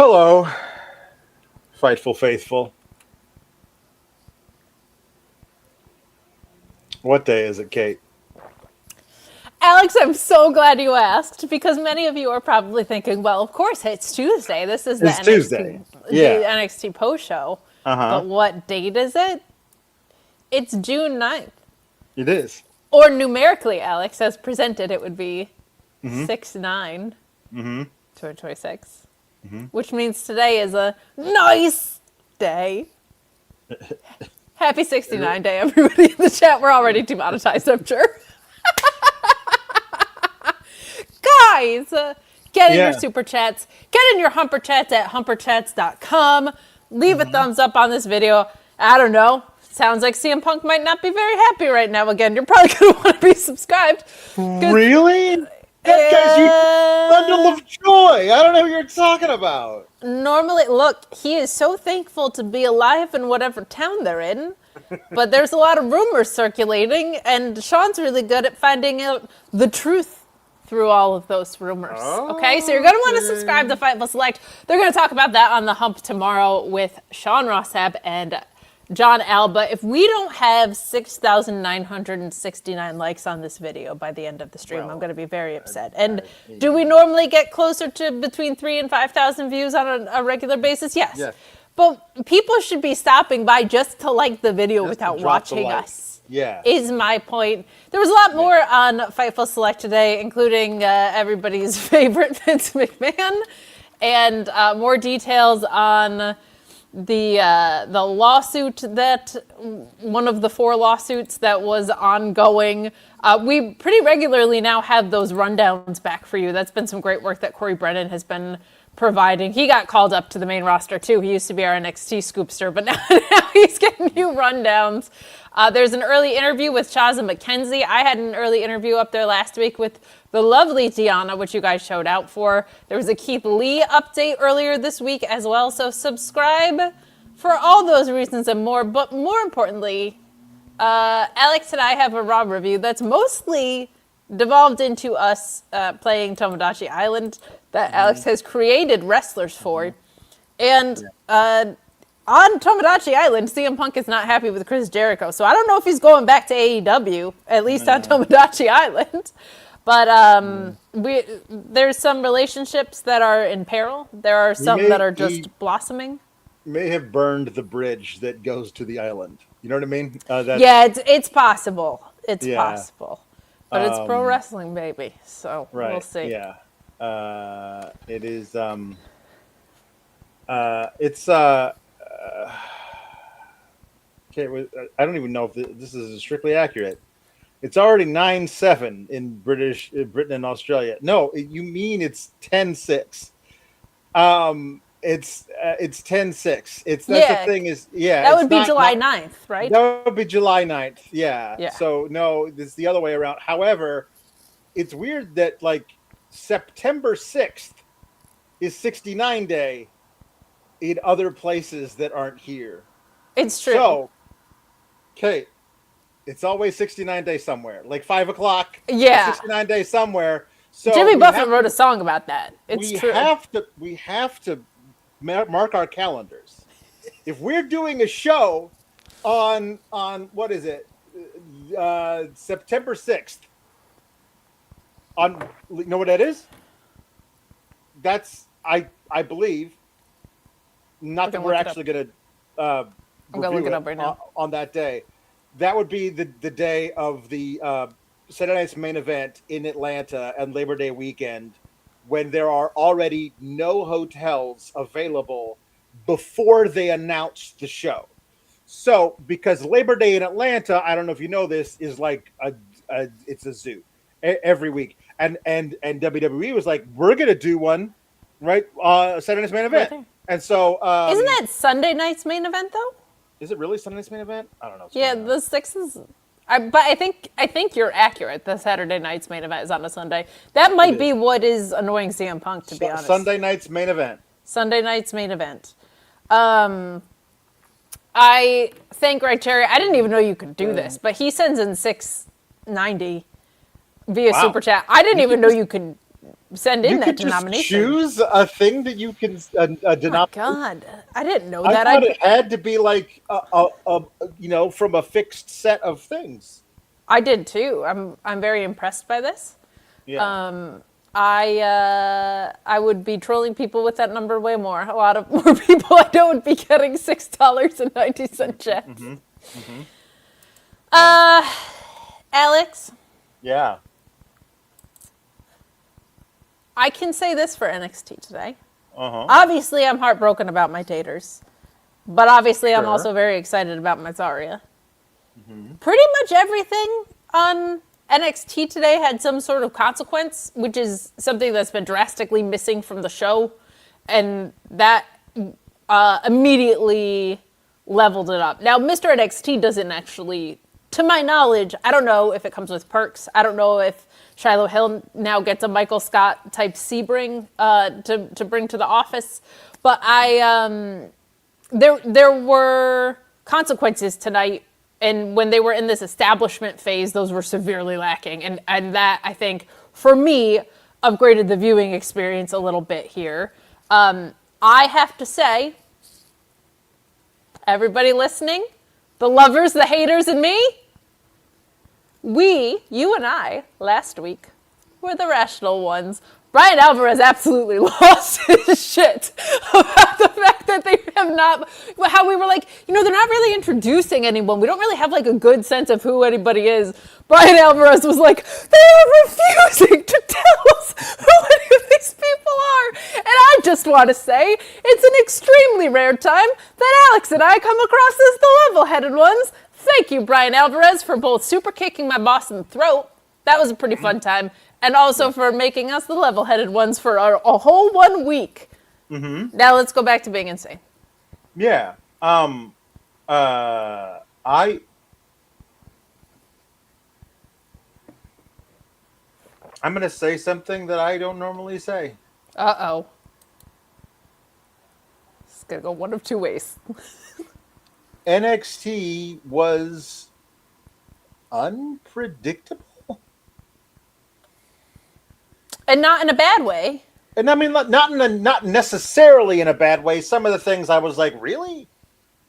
Hello, Fightful Faithful. What day is it, Kate? Alex, I'm so glad you asked because many of you are probably thinking, well, of course it's Tuesday. This is It's Tuesday. The Yeah. NXT post show. Uh-huh. But what date is it? It's June 9th. It is. Or numerically, Alex, as presented, it would be 6/9, 2026. Which means today is a nice day. Happy 69 day, everybody in the chat. We're already demonetized, I'm sure. Guys, get in your super chats. Get in your humper chats at humperchats.com. Leave a thumbs up on this video. I don't know. Sounds like CM Punk might not be very happy right now. Again, you're probably going to want to be subscribed. Really? That guy's you bundle of joy. I don't know what you're talking about. Normally, look, he is so thankful to be alive in whatever town they're in. But there's a lot of rumors circulating, and Sean's really good at finding out the truth through all of those rumors. Okay, so you're going to want to subscribe to Fightful Select. They're going to talk about that on The Hump tomorrow with Sean Rossap and John Alba. If we don't have 6,969 likes on this video by the end of the stream, I'm going to be very upset. And do we normally get closer to between 3,000 and 5,000 views on a regular basis? Yes. But people should be stopping by just to like the video without watching us. Yeah. Is my point. There was a lot more on Fightful Select today, including everybody's favorite Vince McMahon, and more details on the lawsuit that one of the 4 lawsuits that was ongoing. We pretty regularly now have those rundowns back for you. That's been some great work that Corey Brennan has been providing. He got called up to the main roster too. He used to be our NXT scoopster, but now he's getting new rundowns. There's an early interview with Shaza McKenzie. I had an early interview up there last week with the lovely Tiana, which you guys showed out for. There was a Keith Lee update earlier this week as well. So subscribe for all those reasons and more. But more importantly, Alex and I have a Raw review that's mostly devolved into us playing Tomodachi Island that Alex has created wrestlers for. And on Tomodachi Island, CM Punk is not happy with Chris Jericho. So I don't know if he's going back to AEW, at least on Tomodachi Island. But there's some relationships that are in peril. There are some that are just blossoming. May have burned the bridge that goes to the island. You know what I mean? Yeah, it's possible. It's possible. But it's pro wrestling, baby. So we'll see. Yeah. It is. Okay, I don't even know if this is strictly accurate. It's already 9/7 in Britain and Australia. No, you mean it's 10/6. It's 10/6. That's the thing is, that would be July 9th, right? That would be July 9th. Yeah. So no, this is the other way around. However, it's weird that like September 6th is 69 day in other places that aren't here. It's true. So, Kate, it's always 69 days somewhere, like 5 o'clock. Yeah. 69 days somewhere. So Jimmy Buffett wrote a song about that. It's true. We have to mark our calendars. If we're doing a show on what is it, September 6th. You know what that is? That's I believe. Not that we're actually going to I'm going to look it up right now. On that day. That would be the day of the Saturday Night's main event in Atlanta and Labor Day weekend, when there are already no hotels available before they announce the show. So, because Labor Day in Atlanta, I don't know if you know this, is like it's a zoo every week, and WWE was like, we're gonna do one, right? Saturday Night's main event, right. And so isn't that Sunday night's main event though? Is it really Sunday Night's main event? I don't know. Yeah, the 6th is. But I think you're accurate. The Saturday night's main event is on a Sunday. That might be what is annoying CM Punk, to be honest. Sunday night's main event. Sunday night's main event. I thank Greg Cherry. I didn't even know you could do this, but he sends in $6.90 via Super Chat. I didn't even know you could send in You that could just denomination. choose a thing that you can a Oh my denomination. God, I didn't know I that. thought it had to be like from a fixed set of things. I did too. I'm very impressed by this. Yeah. I would be trolling people with that number way more. A lot of more people I know would be getting $6.90 checks. Mm-hmm. Mm-hmm. Alex, Yeah. I can say this for NXT today. Uh-huh. Obviously, I'm heartbroken about my daters, but obviously, I'm Sure. also very excited about my Zarya. Mm-hmm. Pretty much everything on NXT today had some sort of consequence, which is something that's been drastically missing from the show, and that immediately leveled it up. Now, Mr. NXT doesn't actually, to my knowledge, I don't know if it comes with perks. I don't know if Shiloh Hill now gets a Michael Scott type Sebring to bring to the office, but there were consequences tonight, and when they were in this establishment phase, those were severely lacking, and that, I think, for me, upgraded the viewing experience a little bit here. I have to say, everybody listening, the lovers, the haters, and me, you and I, last week, were the rational ones. Brian Alvarez absolutely lost his shit about the fact that they have not, how we were like, they're not really introducing anyone. We don't really have like a good sense of who anybody is. Brian Alvarez was like, they are refusing to tell us who any of these people are. And I just want to say, it's an extremely rare time that Alex and I come across as the level-headed ones. Thank you, Brian Alvarez, for both super kicking my boss in the throat. That was a pretty fun time. And also for making us the level-headed ones for a whole 1 week. Mm-hmm. Now let's go back to being insane. Yeah. I'm going to say something that I don't normally say. Uh-oh. It's going to go one of two ways. NXT was unpredictable. And not in a bad way. And I mean, not necessarily in a bad way. Some of the things I was like, really?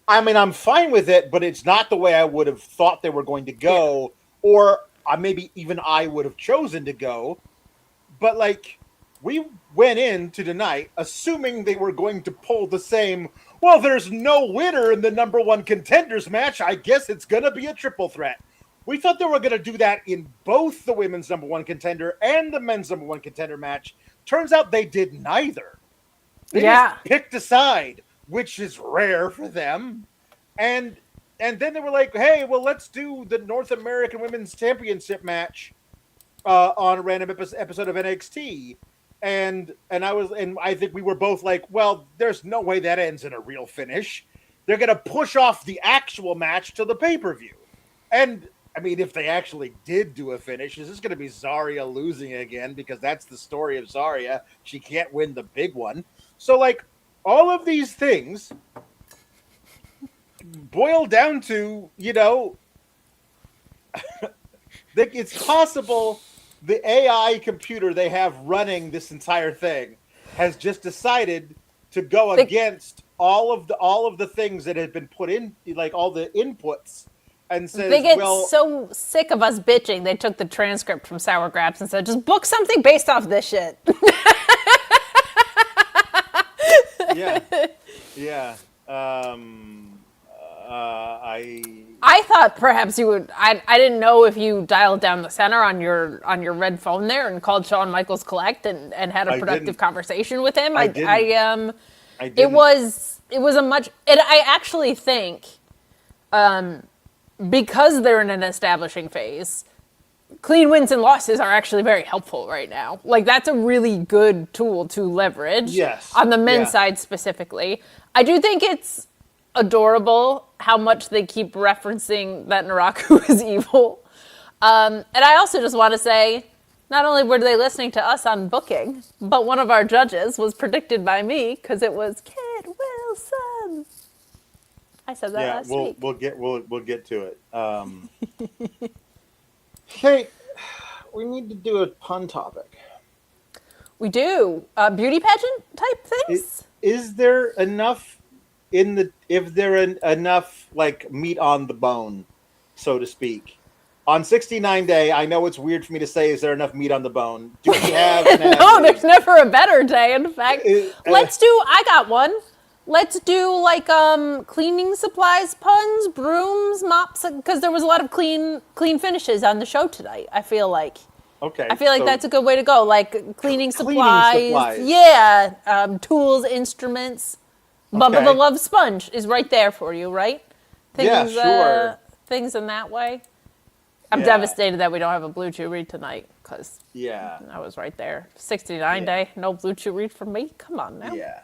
I mean, I'm fine with it, but it's not the way I would have thought they were going to go, or maybe even I would have chosen to go. But like, we went into tonight assuming they were going to pull the same, well, there's no winner in the number one contenders match. I guess it's going to be a triple threat. We thought they were going to do that in both the women's number one contender and the men's number one contender match. Turns out they did neither. They just picked a side, which is rare for them. And then they were like, hey, well, let's do the North American Women's Championship match on a random episode of NXT. And I think we were both like, well, there's no way that ends in a real finish. They're going to push off the actual match to the pay-per-view. And I mean, if they actually did do a finish, is this going to be Zarya losing again? Because that's the story of Zarya. She can't win the big one. So, like, all of these things boil down to, it's possible the AI computer they have running this entire thing has just decided to go against all of the things that had been put in, like all the inputs. And says, they get so sick of us bitching, they took the transcript from Sour Graps and said, just book something based off this shit. Yeah. I thought perhaps you would. I didn't know if you dialed down the center on your red phone there and called Shawn Michaels Collect and had a productive conversation with him. I didn't. It was a much. And I actually think, because they're in an establishing phase, clean wins and losses are actually very helpful right now. Like, that's a really good tool to leverage. Yes. On the men's side specifically. I do think it's adorable how much they keep referencing that NARAKU is evil. And I also just want to say, not only were they listening to us on booking, but one of our judges was predicted by me because it was Kid Wilson. I said that last week. We'll get to it. Hey, we need to do a pun topic. We do. Beauty pageant type things? Is there enough enough like meat on the bone, so to speak? On 69 day, I know it's weird for me to say, is there enough meat on the bone? Do we have an No, there's never a better day. In fact, I got one. Let's do like cleaning supplies puns, brooms, mops, because there was a lot of clean finishes on the show tonight, I feel like. Okay. I feel like that's a good way to go. Like cleaning supplies. supplies. Yeah. Tools, instruments. Bubba Okay. the Love Sponge is right there for you, right? Yeah, sure. Things in that way. I'm Yeah. devastated that we don't have a Blue Chew read tonight because Yeah. I was right there. 69 day, no Blue Chew read from me. Come on now. Yeah.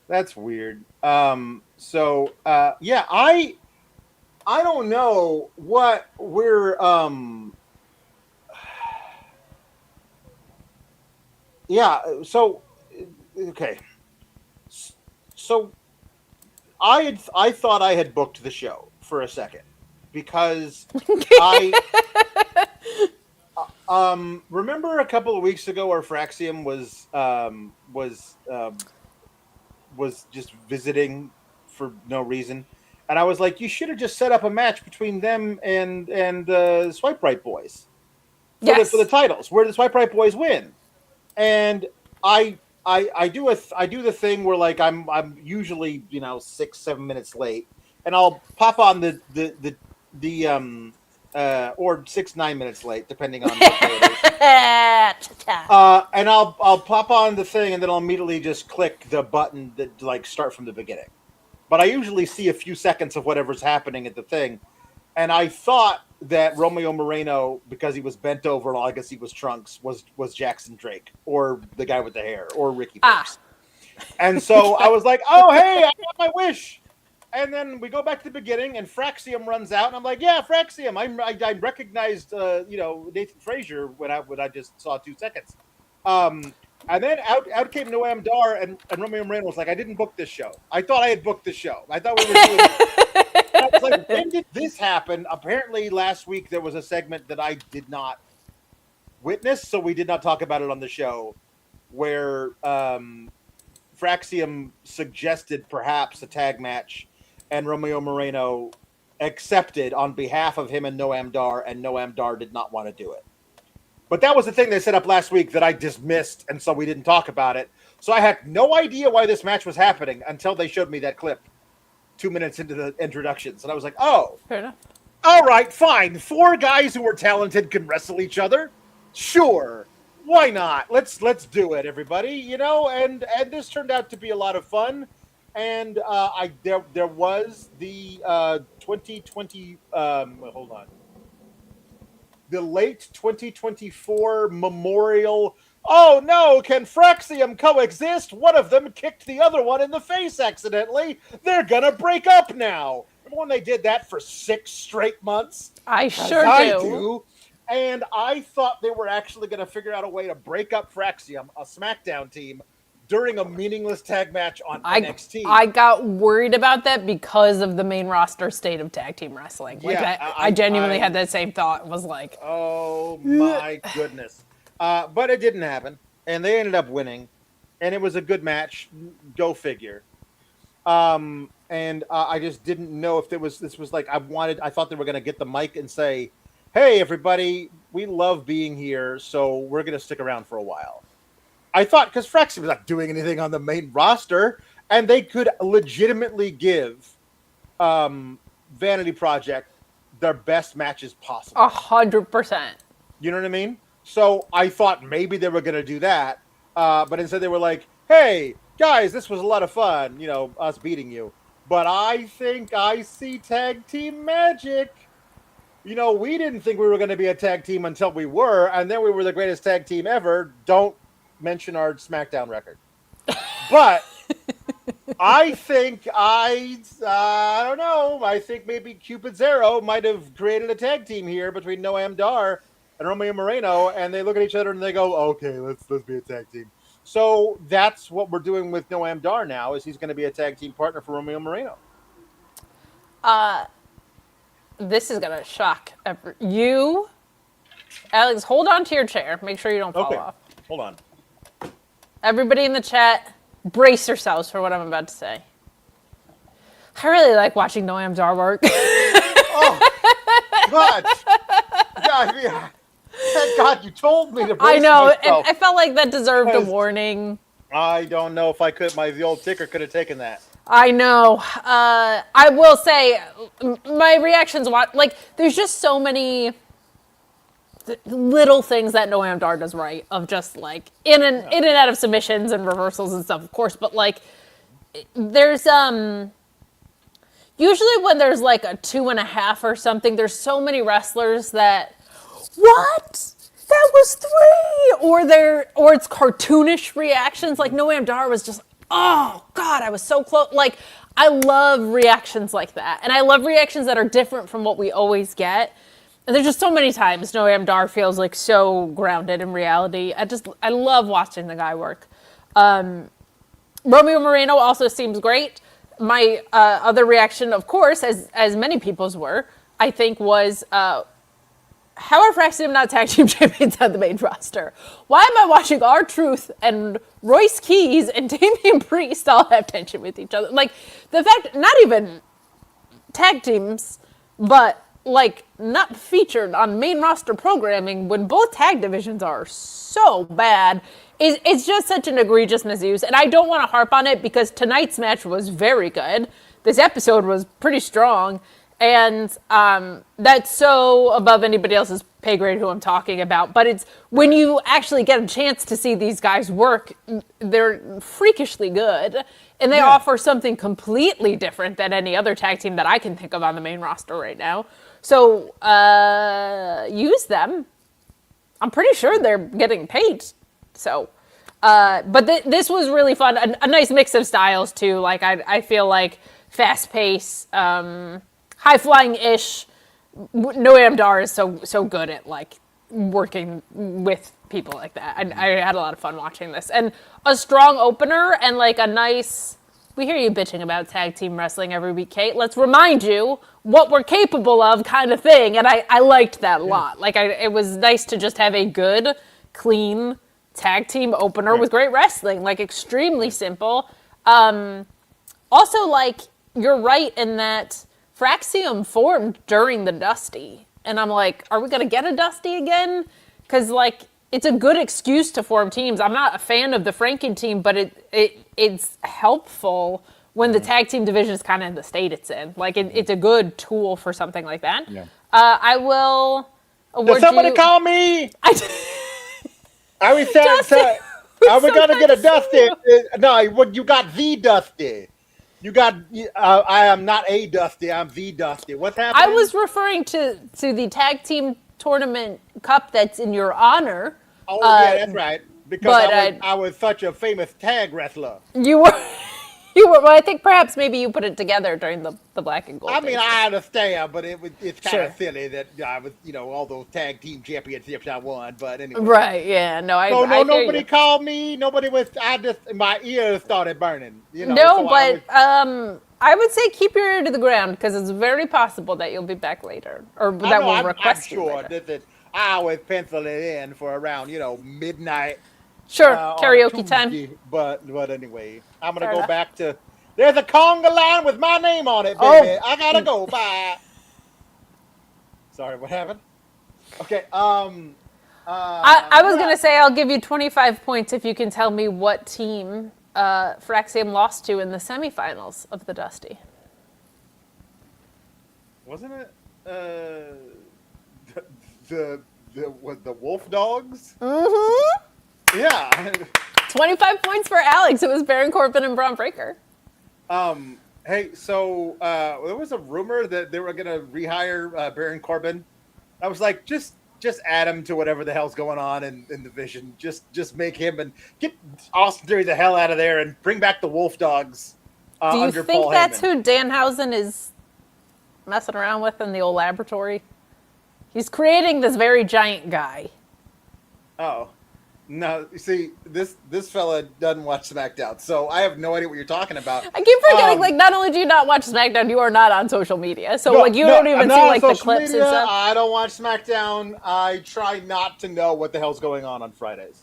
That's weird. Yeah, I don't know what we're yeah, so okay. So I thought I had booked the show for a second because I remember a couple of weeks ago where Fraxiom was just visiting for no reason, and I was like, you should have just set up a match between them and Swipe Right Boys for the titles, where the Swipe Right Boys win. And I do the thing where like I'm usually 6-7 minutes late, and I'll pop on the or 6-9 minutes late depending on what day it is. And I'll pop on the thing, and then I'll immediately just click the button that like start from the beginning. But I usually see a few seconds of whatever's happening at the thing, and I thought that Romeo Moreno, because he was bent over and all I guess he was Trunks, was Jackson Drake or the guy with the hair or Ricky Fix. And so I was like, oh hey, I got my wish. And then we go back to the beginning, and Fraxiom runs out, and I'm like, yeah, Fraxiom. I recognized Nathan Frazer when I just saw 2 seconds. And then out came Noam Dar, and Romeo Moreno was like, I didn't book this show. I thought I had booked the show. I thought we were doing I was like, when did this happen? Apparently last week there was a segment that I did not witness, so we did not talk about it on the show, where Fraxiom suggested perhaps a tag match, and Romeo Moreno accepted on behalf of him and Noam Dar did not want to do it. But that was the thing they set up last week that I dismissed, and so we didn't talk about it. So I had no idea why this match was happening until they showed me that clip 2 minutes into the introductions. And I was like, oh, fair enough. All right, fine. 4 guys who are talented can wrestle each other. Sure. Why not? Let's do it, everybody. And this turned out to be a lot of fun. And there was the 2020 hold on. The late 2024 Memorial. Oh no, can Fraxiom coexist? One of them kicked the other one in the face accidentally. They're gonna break up now. Remember when they did that for 6 straight months? I sure do. And I thought they were actually gonna figure out a way to break up Fraxiom, a SmackDown team, during a meaningless tag match on NXT. I got worried about that because of the main roster state of tag team wrestling. Like I genuinely had that same thought. Was like, oh my goodness. But it didn't happen, and they ended up winning, and it was a good match. Go figure. And I just didn't know if this was like I thought they were going to get the mic and say, hey, everybody, we love being here, so we're going to stick around for a while. I thought, because Fraxiom was not doing anything on the main roster, and they could legitimately give Vanity Project their best matches possible. 100%. You know what I mean? So I thought maybe they were going to do that, but instead they were like, hey, guys, this was a lot of fun, us beating you. But I think I see tag team magic. We didn't think we were going to be a tag team until we were, and then we were the greatest tag team ever. Don't mention our SmackDown record. But I think I don't know. I think maybe Cupid's Arrow might have created a tag team here between Noam Dar and Romeo Moreno, and they look at each other and they go, okay, let's be a tag team. So that's what we're doing with Noam Dar now, is he's going to be a tag team partner for Romeo Moreno. This is going to shock you. Alex, hold on to your chair. Make sure you don't fall off. Hold on. Everybody in the chat, brace yourselves for what I'm about to say. I really like watching Noam Dar work. Oh, God. God, yeah. Thank God you told me to brace I know, and myself. I felt like that deserved a warning. I don't know if I could. The old ticker could have taken that. I know. I will say, my reactions, like, there's just so many little things that Noam Dar does right, of just, like, in and out of submissions and reversals and stuff, of course, but, like, there's, usually when there's, like, a 2.5 or something, there's so many wrestlers that, what? That was 3! Or it's cartoonish reactions, like Noam Dar was just, oh, God, I was so close. Like, I love reactions like that. And I love reactions that are different from what we always get. And there's just so many times Noam Dar feels like so grounded in reality. I love watching the guy work. Romeo Moreno also seems great. My other reaction, of course, as many people's were, I think, was, how are Fraxiom not tag team champions on the main roster? Why am I watching R-Truth and Royce Keys and Damian Priest all have tension with each other? Like, the fact, not even tag teams, but, like, not featured on main roster programming when both tag divisions are so bad, it's just such an egregious misuse. And I don't want to harp on it because tonight's match was very good. This episode was pretty strong. And that's so above anybody else's pay grade who I'm talking about. But it's when you actually get a chance to see these guys work, they're freakishly good. And they offer something completely different than any other tag team that I can think of on the main roster right now. So use them. I'm pretty sure they're getting paid. So, but this was really fun. A nice mix of styles too. Like I feel like fast pace, high-flying-ish. Noam Dar is so good at, like, working with people like that. I had a lot of fun watching this. And a strong opener and, like, a nice... We hear you bitching about tag team wrestling every week, Kate. Let's remind you what we're capable of kind of thing. And I liked that a lot. Like, it was nice to just have a good, clean tag team opener with great wrestling. Like, extremely simple. Also, like, you're right in that Fraxiom formed during the Dusty. And I'm like, are we going to get a Dusty again? Because, like, it's a good excuse to form teams. I'm not a fan of the Franken team, but it's helpful when the tag team division is kind of in the state it's in. Like, it's a good tool for something like that. Yeah. I will award Did somebody call me? Are we saying, are we going to get a Dusty? No, you got the Dusty. You got, I am not a Dusty, I'm the Dusty. What's happening? I was referring to the tag team tournament cup that's in your honor. Oh, yeah, that's right. Because I was such a famous tag wrestler. You were. Well, I think perhaps maybe you put it together during the black and gold. I mean, I understand, but it's kind of silly that I was, all those tag team championships I won. But anyway. Right, yeah. No, I nobody called me. Nobody was, my ears started burning. I would say keep your ear to the ground because it's very possible that you'll be back later. Or that we'll request you later. I'm sure. I always pencil it in for around, midnight. Sure, karaoke time. But anyway, I'm going to go back to, there's a conga line with my name on it, baby. I got to go. Bye. Sorry, what happened? Okay. I was going to say I'll give you 25 points if you can tell me what team Fraxiom lost to in the semifinals of the Dusty. Wasn't it the Wolf Dogs? Mm-hmm. Yeah. 25 points for Alex. It was Baron Corbin and Braun Breaker. Hey, so there was a rumor that they were going to rehire Baron Corbin. I was like, just add him to whatever the hell's going on in the division. Just make him and get Austin Theory the hell out of there and bring back the Wolf Dogs. Do you think that's who Danhausen is messing around with in the old laboratory? He's creating this very giant guy. Oh. No, you see, this fella doesn't watch SmackDown, so I have no idea what you're talking about. I keep forgetting, not only do you not watch SmackDown, you are not on social media. So, you don't even see, the clips and stuff. I don't watch SmackDown. I try not to know what the hell's going on Fridays.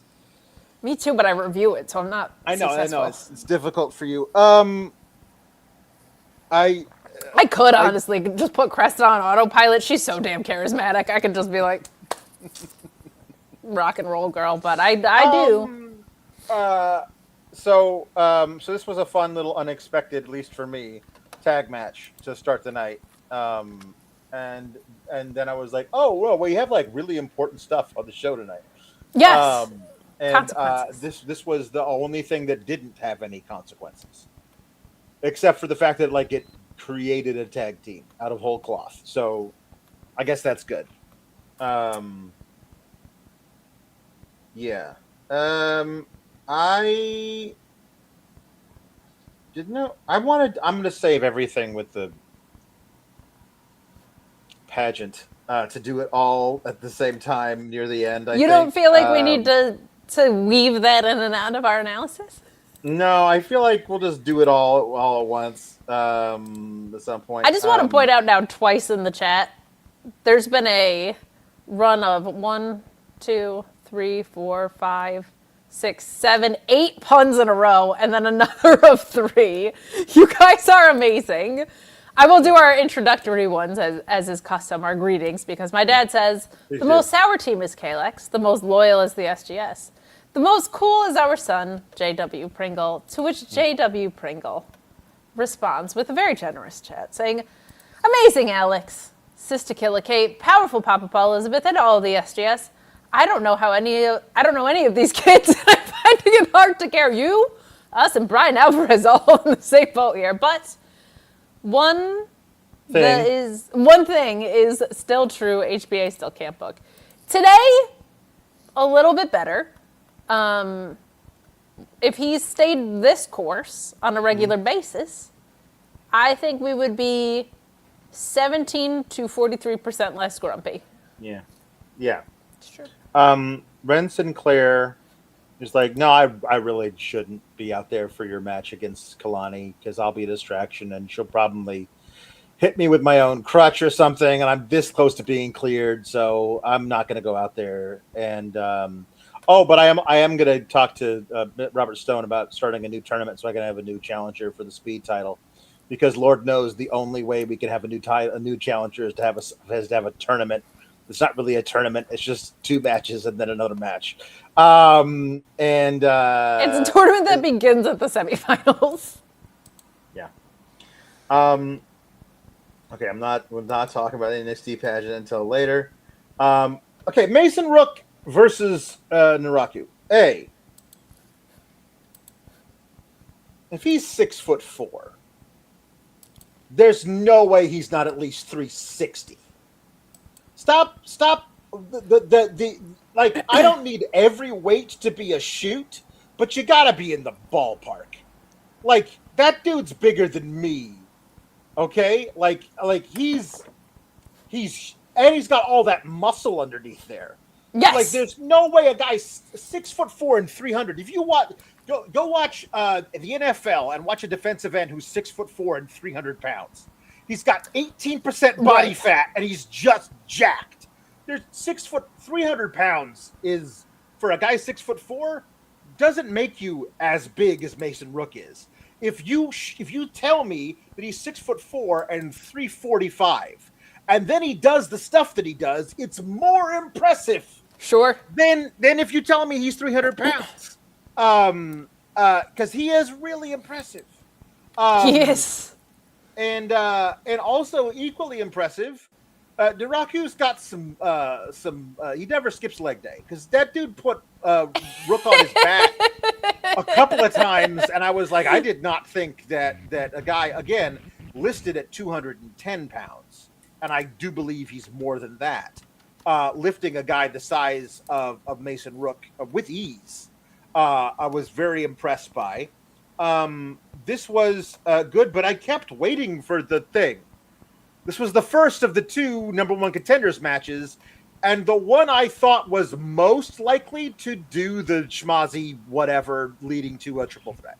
Me too, but I review it, so I'm not successful. It's difficult for you. I I could honestly just put Cresta on autopilot. She's so damn charismatic. I could just be like rock and roll girl, but I do. So this was a fun little unexpected, at least for me, tag match to start the night. And then I was like, oh, well, we have like really important stuff on the show tonight. Yes. And this was the only thing that didn't have any consequences, except for the fact that like it created a tag team out of whole cloth. So I guess that's good. Yeah. I didn't know. I'm going to save everything with the pageant to do it all at the same time near the end. I don't feel like we need to weave that in and out of our analysis? No, I feel like we'll just do it all at once at some point. I just want to point out now twice in the chat, there's been a run of 1, 2, 3, 4, 5, 6, 7, 8 puns in a row, and then another of 3. You guys are amazing. I will do our introductory ones as is custom, our greetings, because my dad says the most sour team is Kalex, the most loyal is the SGS. The most cool is our son, J.W. Pringle, to which J.W. Pringle responds with a very generous chat, saying, amazing, Alex. Sister Killer Kate, powerful Papa Paul Elizabeth, and all the SGS. I don't know any of these kids, and I'm finding it hard to care. You, us, and Brian Alvarez all in the same boat here. But one thing is still true. HBA still can't book. Today, a little bit better. If he stayed this course on a regular basis, I think we would be 17 to 43% less grumpy. Yeah. It's true. Ren Sinclair is like, no, I really shouldn't be out there for your match against Kelani because I'll be a distraction and she'll probably hit me with my own crutch or something, and I'm this close to being cleared, so I'm not going to go out there. And but I am going to talk to Robert Stone about starting a new tournament so I can have a new challenger for the speed title, because Lord knows the only way we can have a new challenger is to have a tournament. It's not really a tournament; it's just 2 matches and then another match. It's a tournament that begins at the semifinals. Yeah. Okay, we're not talking about the NXT pageant until later. Okay, Mason Rook versus NARAKU. If he's 6'4", there's no way he's not at least 360. Stop. Like, I don't need every weight to be a shoot, but you gotta be in the ballpark. Like, that dude's bigger than me. Okay? Like he's got all that muscle underneath there. Yes. Like, there's no way a guy 6'4" and 300. If you go watch the NFL and watch a defensive end who's 6'4" and 300 pounds. He's got 18% body fat and he's just jacked. There's 300 pounds is, for a guy 6'4", doesn't make you as big as Mason Rook is. If you tell me that he's 6'4" and 345, and then he does the stuff that he does, it's more impressive. Sure. Than if you tell me he's 300 pounds. Because he is really impressive. He is. And also equally impressive, NARAKU's got some he never skips leg day, because that dude put Rook on his back a couple of times, and I was like, I did not think that a guy, again, listed at 210 pounds, and I do believe he's more than that, lifting a guy the size of Mason Rook with ease. I was very impressed by. This was good, but I kept waiting for the thing. This was the first of the 2 number 1 contenders matches, and the one I thought was most likely to do the schmozzy whatever leading to a triple threat.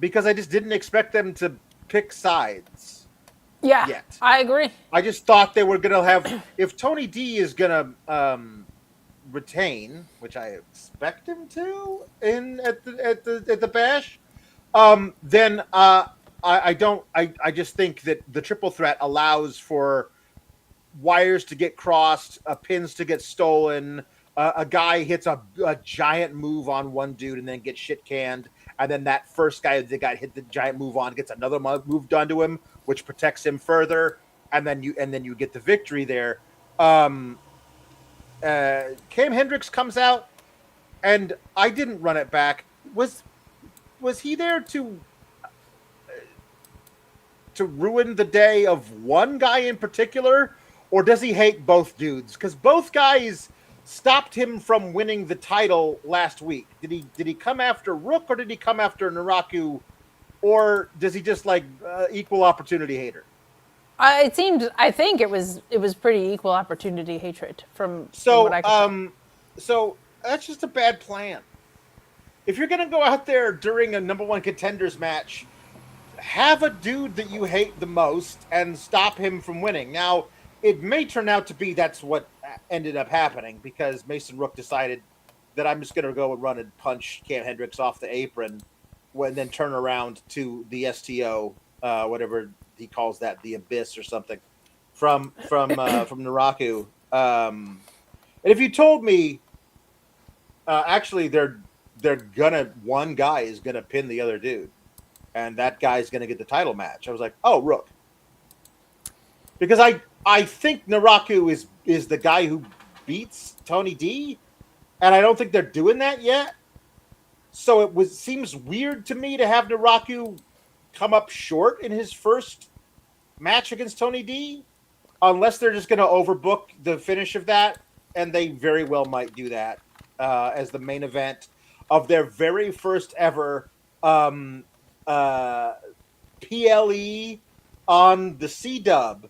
Because I just didn't expect them to pick sides. Yeah, yet. I agree. I just thought they were going to have, if Tony D is going to retain, which I expect him to at the bash, then I just think that the triple threat allows for wires to get crossed, pins to get stolen. A guy hits a giant move on one dude and then gets shit canned, and then that first guy that got hit the giant move on gets another move done to him, which protects him further, and then you get the victory there. Cam Hendricks comes out, and I didn't run it back. Was he there to ruin the day of one guy in particular, or does he hate both dudes? Because both guys stopped him from winning the title last week. Did he come after Rook, or did he come after NARAKU, or does he just like equal opportunity hater? I think it was pretty equal opportunity hatred from what I could tell. So that's just a bad plan. If you're gonna go out there during a number one contenders match, have a dude that you hate the most and stop him from winning. Now, it may turn out to be that's what ended up happening, because Mason Rook decided that I'm just going to go and run and punch Cam Hendricks off the apron, and then turn around to the STO, whatever he calls that, the Abyss or something, from NARAKU. And if you told me, actually, one guy is gonna pin the other dude, and that guy's going to get the title match, I was like, oh, Rook. Because I think NARAKU is the guy who beats Tony D, and I don't think they're doing that yet. So seems weird to me to have NARAKU come up short in his first match against Tony D, unless they're just going to overbook the finish of that, and they very well might do that as the main event of their very first ever PLE on the C-Dub,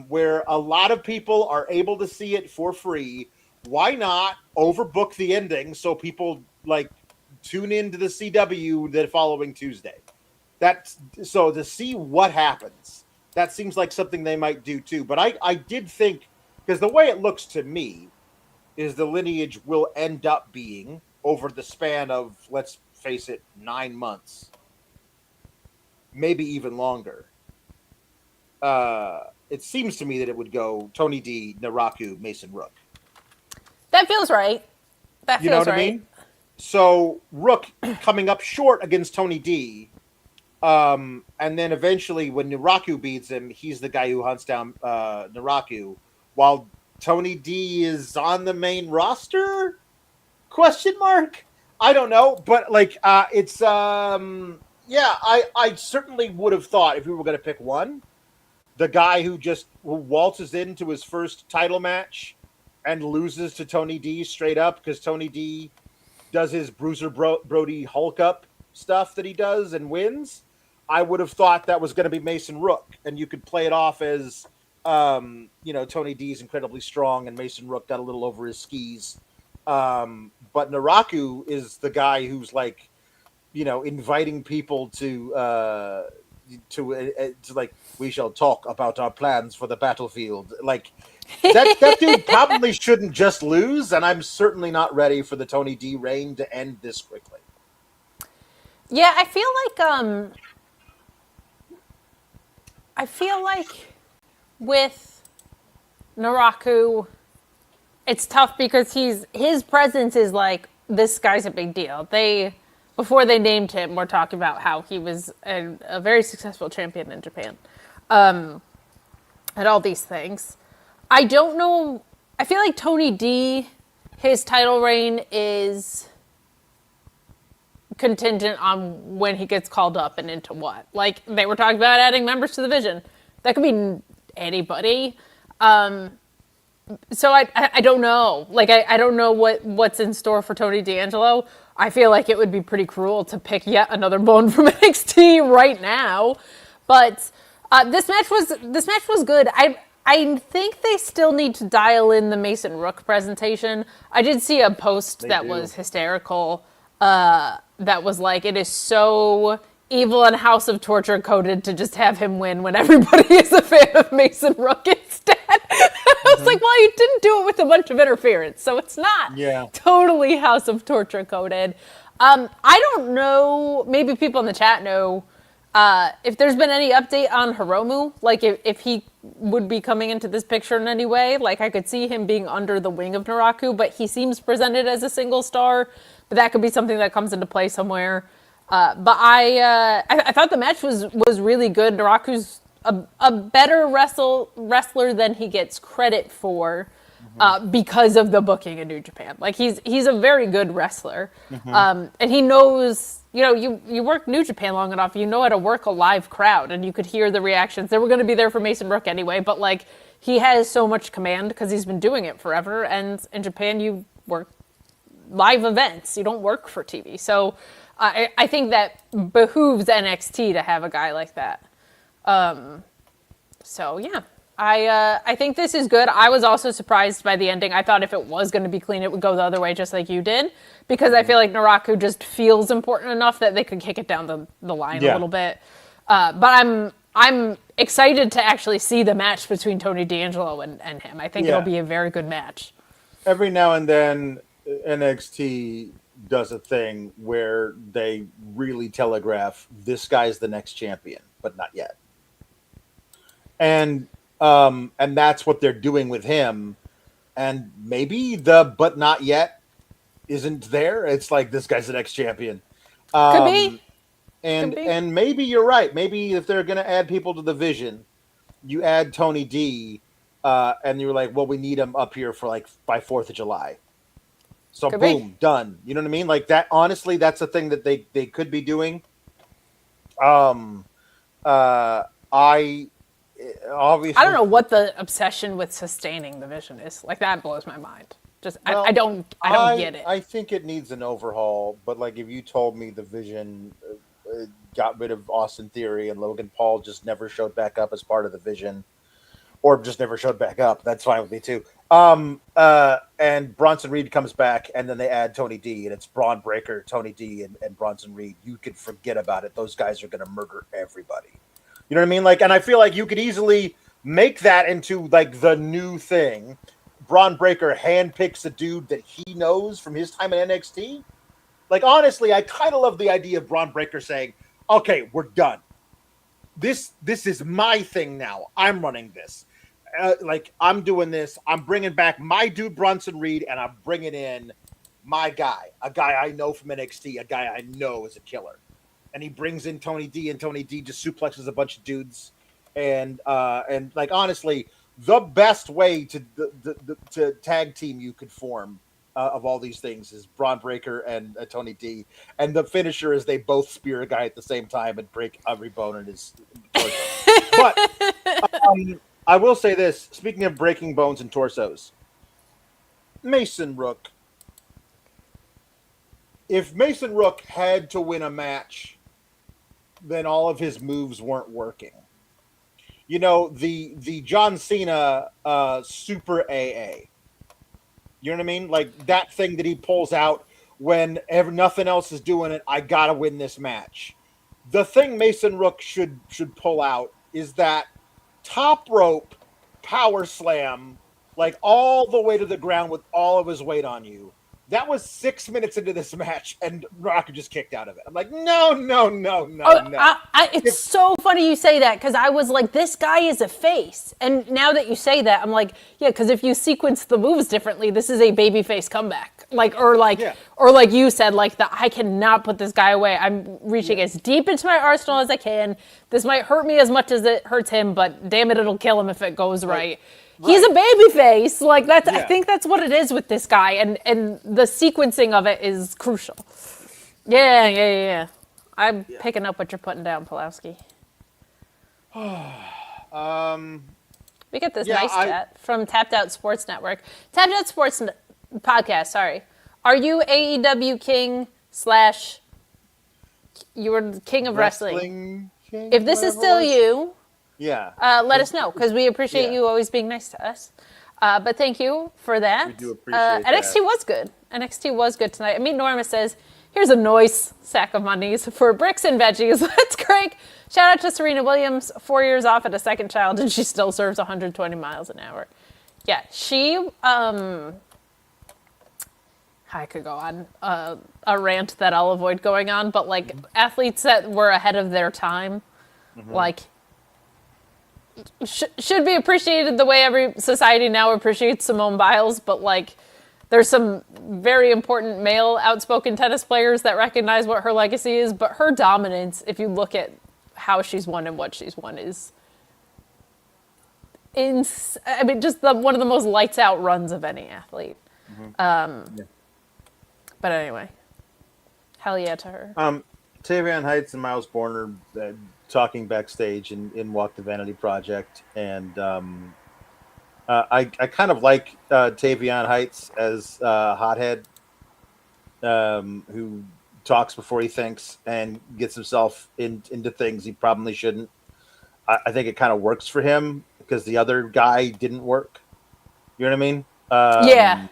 where a lot of people are able to see it for free. Why not overbook the ending so people like tune into the CW the following Tuesday? That's so to see what happens. That seems like something they might do too. But I did think, because the way it looks to me is the lineage will end up being over the span of, let's face it, 9 months. Maybe even longer. It seems to me that it would go Tony D, NARAKU, Mason Rook. That feels right. That feels right. You know what I mean? So Rook coming up short against Tony D, and then eventually when NARAKU beats him, he's the guy who hunts down NARAKU, while Tony D is on the main roster? Question mark? I don't know, but like it's yeah, I certainly would have thought, if we were going to pick one, the guy who waltzes into his first title match and loses to Tony D straight up because Tony D does his Bruiser Brody Hulk up stuff that he does and wins. I would have thought that was going to be Mason Rook, and you could play it off as, Tony D is incredibly strong and Mason Rook got a little over his skis. But NARAKU is the guy who's like, inviting people to like, we shall talk about our plans for the battlefield. Like that dude probably shouldn't just lose, and I'm certainly not ready for the Tony D reign to end this quickly. Yeah, I feel like with NARAKU, it's tough because his presence is like, this guy's a big deal. Before they named him, we're talking about how he was a very successful champion in Japan, and all these things. I don't know. I feel like Tony D, his title reign is contingent on when he gets called up and into what. Like, they were talking about adding members to the Vision. That could be anybody. So I don't know. Like, I don't know what's in store for Tony D'Angelo. I feel like it would be pretty cruel to pick yet another bone from NXT right now. But this match was good. I think they still need to dial in the Mason Rook presentation. I did see a post that was hysterical. That was like, it is so evil and House of Torture coded to just have him win when everybody is a fan of Mason Rook instead. I was like, well, you didn't do it with a bunch of interference, so it's not totally House of Torture coded. I don't know, maybe people in the chat know, if there's been any update on Hiromu, like if he would be coming into this picture in any way. Like I could see him being under the wing of NARAKU, but he seems presented as a single star, but that could be something that comes into play somewhere. But I thought the match was really good. NARAKU's a better wrestler than he gets credit for, because of the booking in New Japan. Like he's a very good wrestler, and he knows. You know, you work New Japan long enough, you know how to work a live crowd, and you could hear the reactions. They were going to be there for Mason Rook anyway, but like he has so much command because he's been doing it forever. And in Japan, you work live events. You don't work for TV. So I think that behooves NXT to have a guy like that. So yeah, I think this is good. I was also surprised by the ending. I thought if it was going to be clean, it would go the other way, just like you did, because I feel like NARAKU just feels important enough that they could kick it down the line a little bit. But I'm excited to actually see the match between Tony D'Angelo and him. I think it'll be a very good match. Every now and then, NXT does a thing where they really telegraph this guy's the next champion, but not yet. And that's what they're doing with him. And maybe the but not yet isn't there. It's like this guy's the next champion. Could be. And maybe you're right. Maybe if they're going to add people to the vision, you add Tony D, and you're like, well, we need him up here for like by 4th of July. So Could boom, be. done. You know what I mean? Like that. Honestly, that's a thing that they could be doing. Obviously, I don't know what the obsession with sustaining the vision is. Like that blows my mind. Just I don't get it. I think it needs an overhaul. But like if you told me the vision got rid of Austin Theory and Logan Paul just never showed back up as part of the vision, or just never showed back up, that's fine with me too. And Bronson Reed comes back, and then they add Tony D, and it's Braun Breaker, Tony D, and Bronson Reed. You could forget about it. Those guys are going to murder everybody. You know what I mean? Like, and I feel like you could easily make that into like the new thing. Braun Breaker handpicks a dude that he knows from his time in NXT. Like, honestly, I kind of love the idea of Braun Breaker saying, "Okay, we're done. This is my thing now. I'm running this. Like, I'm doing this. I'm bringing back my dude Bronson Reed, and I'm bringing in my guy, a guy I know from NXT, a guy I know is a killer." And he brings in Tony D, and Tony D just suplexes a bunch of dudes. And like, honestly, the best way to tag team you could form of all these things is Braun Breaker and Tony D. And the finisher is they both spear a guy at the same time and break every bone in his torso. But I will say this, speaking of breaking bones and torsos, Mason Rook. If Mason Rook had to win a match, then all of his moves weren't working. You know, the John Cena Super AA. You know what I mean? Like that thing that he pulls out when nothing else is doing it. I gotta win this match. The thing Mason Rook should pull out is that top rope power slam, like all the way to the ground with all of his weight on you. That was 6 minutes into this match, and Rock just kicked out of it. I'm like, no. It's so funny you say that, because I was like, this guy is a face. And now that you say that, I'm like, yeah, because if you sequence the moves differently, this is a babyface comeback. Or like you said, like, I cannot put this guy away. I'm reaching as deep into my arsenal as I can. This might hurt me as much as it hurts him, but damn it, it'll kill him if it goes right. He's a baby face. Like that's I think that's what it is with this guy, and the sequencing of it is crucial. Yeah. I'm picking up what you're putting down, Pulowski. We get this nice chat from Tapped Out Sports Network. Tapped Out Sports Podcast, sorry. Are you AEW King / you were the King of Wrestling? King, if this is still you... let us know, because we appreciate you always being nice to us. But thank you for that. We do appreciate that. NXT was good. NXT was good tonight. I mean, Norma says, Here's a nice sack of monies for bricks and veggies. That's great. Shout out to Serena Williams, 4 years off at a second child, and she still serves 120 miles an hour. Yeah, she, I could go on a rant that I'll avoid going on, but like athletes that were ahead of their time, like, should be appreciated the way every society now appreciates Simone Biles, but like, there's some very important male outspoken tennis players that recognize what her legacy is, but her dominance, if you look at how she's won and what she's won, is I mean, just one of the most lights out runs of any athlete. But anyway, hell yeah to her. Tavion Heights and Miles Bourne are talking backstage in Walk the Vanity Project, and I kind of like Tavion Heights as a hothead who talks before he thinks and gets himself into things he probably shouldn't. I think it kind of works for him because the other guy didn't work. You know what I mean? Yeah.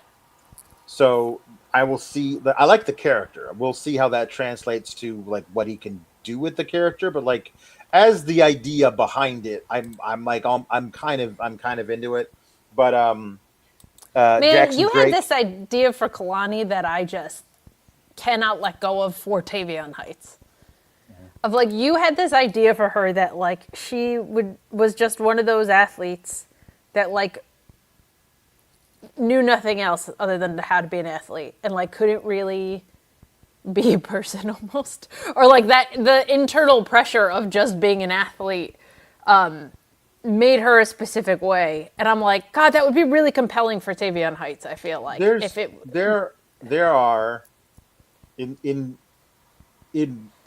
So I will see. I like the character. We'll see how that translates to like what he can do with the character. But like as the idea behind it, I'm kind of into it. But man, Jackson you Drake, had this idea for Kelani that I just cannot let go of for Tavion Heights. Of like, you had this idea for her that like she was just one of those athletes that like knew nothing else other than how to be an athlete and like couldn't really be a person almost, or like that the internal pressure of just being an athlete made her a specific way. And I'm like, God, that would be really compelling for Tavion Heights. I feel like there are in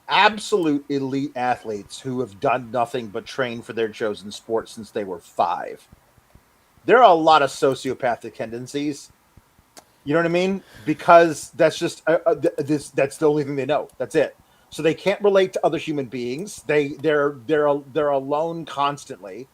absolute elite athletes who have done nothing but train for their chosen sport since they were 5. There are a lot of sociopathic tendencies. You know what I mean? Because that's just that's the only thing they know. That's it. So they can't relate to other human beings. They're alone constantly.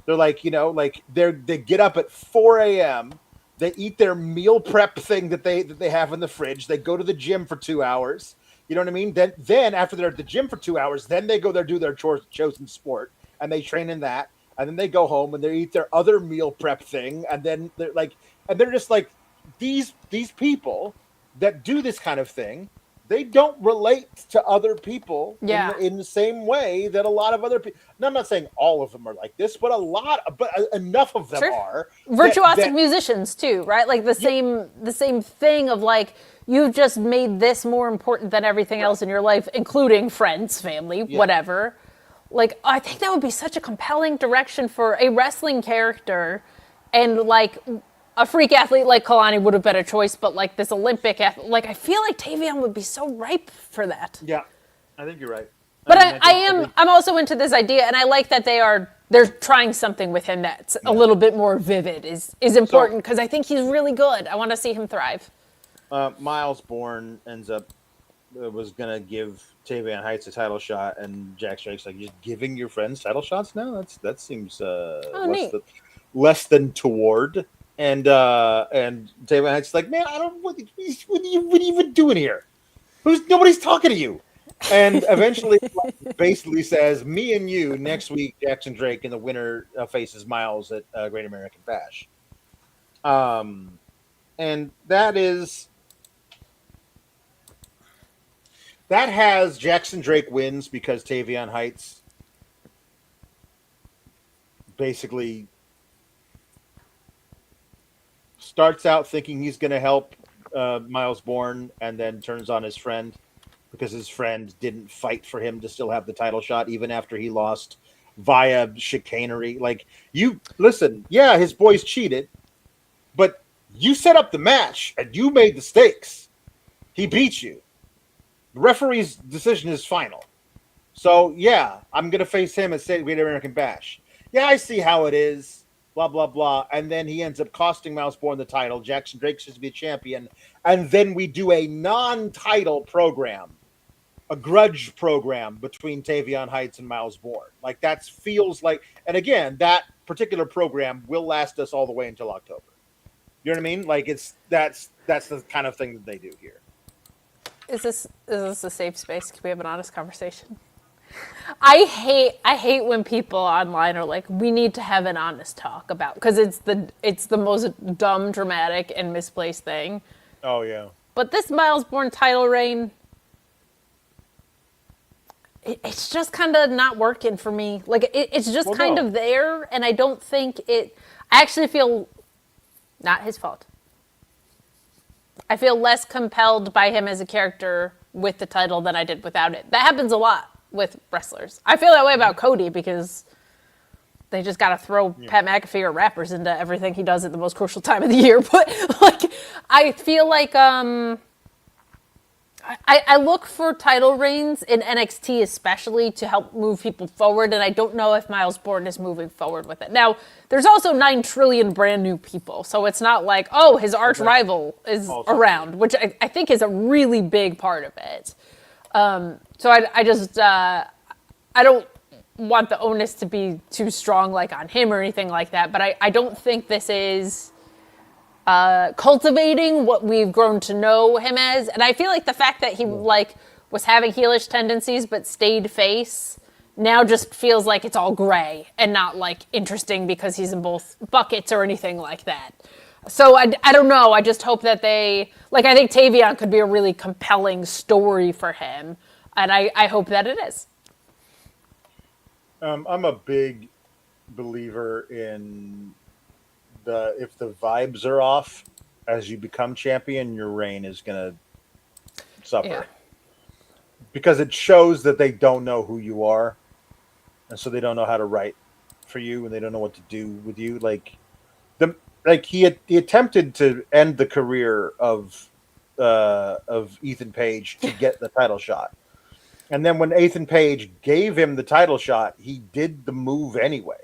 They're like, you know, like they get up at 4 a.m. They eat their meal prep thing that they have in the fridge. They go to the gym for 2 hours. You know what I mean? Then after they're at the gym for 2 hours, then they go there, do their chosen sport, and they train in that. And then they go home and they eat their other meal prep thing. And then they're like, and they're just like, these people that do this kind of thing, they don't relate to other people in the same way that a lot of other people. No, I'm not saying all of them are like this, but enough of them are. Virtuosic musicians too, right? Like the same thing of like, you've just made this more important than everything else in your life, including friends, family, whatever. Like, I think that would be such a compelling direction for a wrestling character, and like a freak athlete like Kelani would have been a choice, but like this Olympic athlete, like I feel like Tavion would be so ripe for that. Yeah, I think you're right. But I'm also into this idea, and I like that they're trying something with him that's a little bit more vivid is important because I think he's really good. I want to see him thrive. Miles Bourne was gonna give Tavion Heights a title shot, and Jack Drake's like, "You're giving your friends title shots now? That seems less than toward." And Tavion Heights is like, "Man, I don't. What are you even doing here? Nobody's talking to you." And eventually, basically says, "Me and you next week, Jackson Drake, and the winner faces Miles at Great American Bash." And that has Jackson Drake wins because Tavion Heights basically starts out thinking he's going to help Miles Bourne and then turns on his friend because his friend didn't fight for him to still have the title shot even after he lost via chicanery. Like, you listen, yeah, his boys cheated, but you set up the match and you made the stakes. He beat you. The referee's decision is final. So, yeah, I'm going to face him at Great American Bash. Yeah, I see how it is. Blah, blah, blah. And then he ends up costing Miles Bourne the title. Jackson Drake should be a champion. And then we do a non-title program, a grudge program between Tavion Heights and Miles Bourne. Like, that feels like... And again, that particular program will last us all the way until October. You know what I mean? Like, that's the kind of thing that they do here. Is this a safe space? Can we have an honest conversation? I hate when people online are like, we need to have an honest talk about, because it's the most dumb, dramatic, and misplaced thing. Oh yeah. But this Miles Bourne title reign, it's just kind of not working for me. Like it's just kind of there, and I don't think it. I actually feel not his fault. I feel less compelled by him as a character with the title than I did without it. That happens a lot with wrestlers. I feel that way about Cody because they just got to throw Pat McAfee or rappers into everything he does at the most crucial time of the year. But like, I feel like I look for title reigns in NXT especially to help move people forward, and I don't know if Miles Bourne is moving forward with it. Now, there's also 9 trillion brand new people, so it's not like, oh, his arch rival is around, which I think is a really big part of it. So I don't want the onus to be too strong like on him or anything like that, but I don't think this is cultivating what we've grown to know him as. And I feel like the fact that he like was having heelish tendencies but stayed face now just feels like it's all gray and not like interesting because he's in both buckets or anything like that. So I don't know. I just hope that they, like, I think Tavion could be a really compelling story for him. And I hope that it is. I'm a big believer in if the vibes are off as you become champion, your reign is going to suffer. Yeah. Because it shows that they don't know who you are. And so they don't know how to write for you, and they don't know what to do with you. He attempted to end the career of Ethan Page to get the title shot. And then when Ethan Page gave him the title shot, he did the move anyway.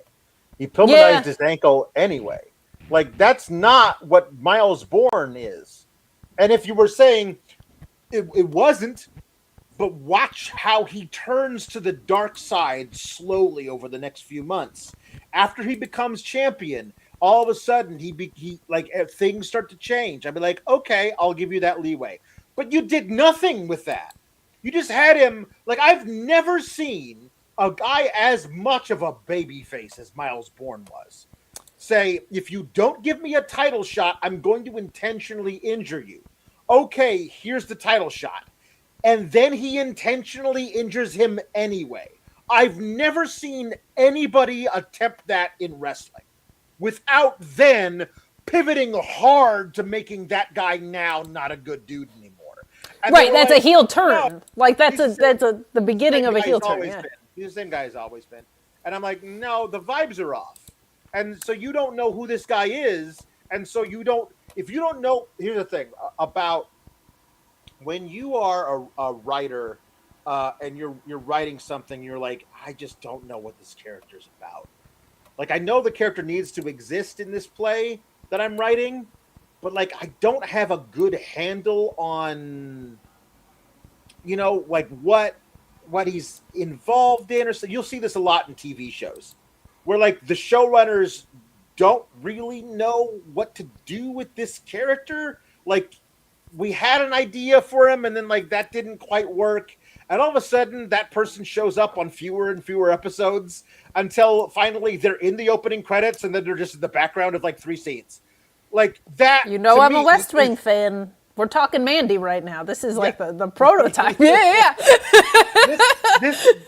He pulmonized his ankle anyway. Like, that's not what Miles Bourne is. And if you were saying it wasn't, but watch how he turns to the dark side slowly over the next few months. After he becomes champion, all of a sudden he things start to change. I'd be like, okay, I'll give you that leeway. But you did nothing with that. You just had him, like, I've never seen a guy as much of a babyface as Miles Bourne was. Say, if you don't give me a title shot, I'm going to intentionally injure you. Okay, here's the title shot. And then he intentionally injures him anyway. I've never seen anybody attempt that in wrestling without then pivoting hard to making that guy now not a good dude anymore. And right, that's like, a heel turn. No, like that's the beginning of a heel turn. Yeah. He's the same guy he's always been. And I'm like, no, the vibes are off. And so you don't know who this guy is. And so if you don't know, here's the thing about when you are a writer and you're writing something, you're like, I just don't know what this character's about. Like, I know the character needs to exist in this play that I'm writing, but like, I don't have a good handle on, like what he's involved in, or so. You'll see this a lot in TV shows where like the showrunners don't really know what to do with this character. Like, we had an idea for him, and then like that didn't quite work. And all of a sudden, that person shows up on fewer and fewer episodes until finally they're in the opening credits, and then they're just in the background of like 3 scenes. Like that. I'm a West Wing fan. We're talking Mandy right now. This is like the prototype. Yeah.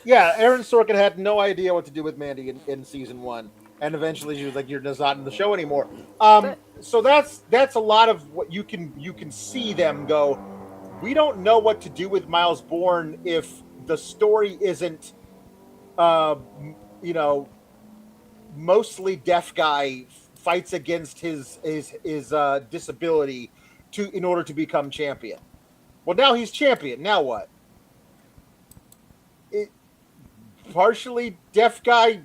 Aaron Sorkin had no idea what to do with Mandy in season 1. And eventually she was like, you're just not in the show anymore. So that's a lot of what you can see them go, we don't know what to do with Miles Bourne if the story isn't, mostly deaf guy fights against his disability in order to become champion. Well, now he's champion. Now what? Partially deaf guy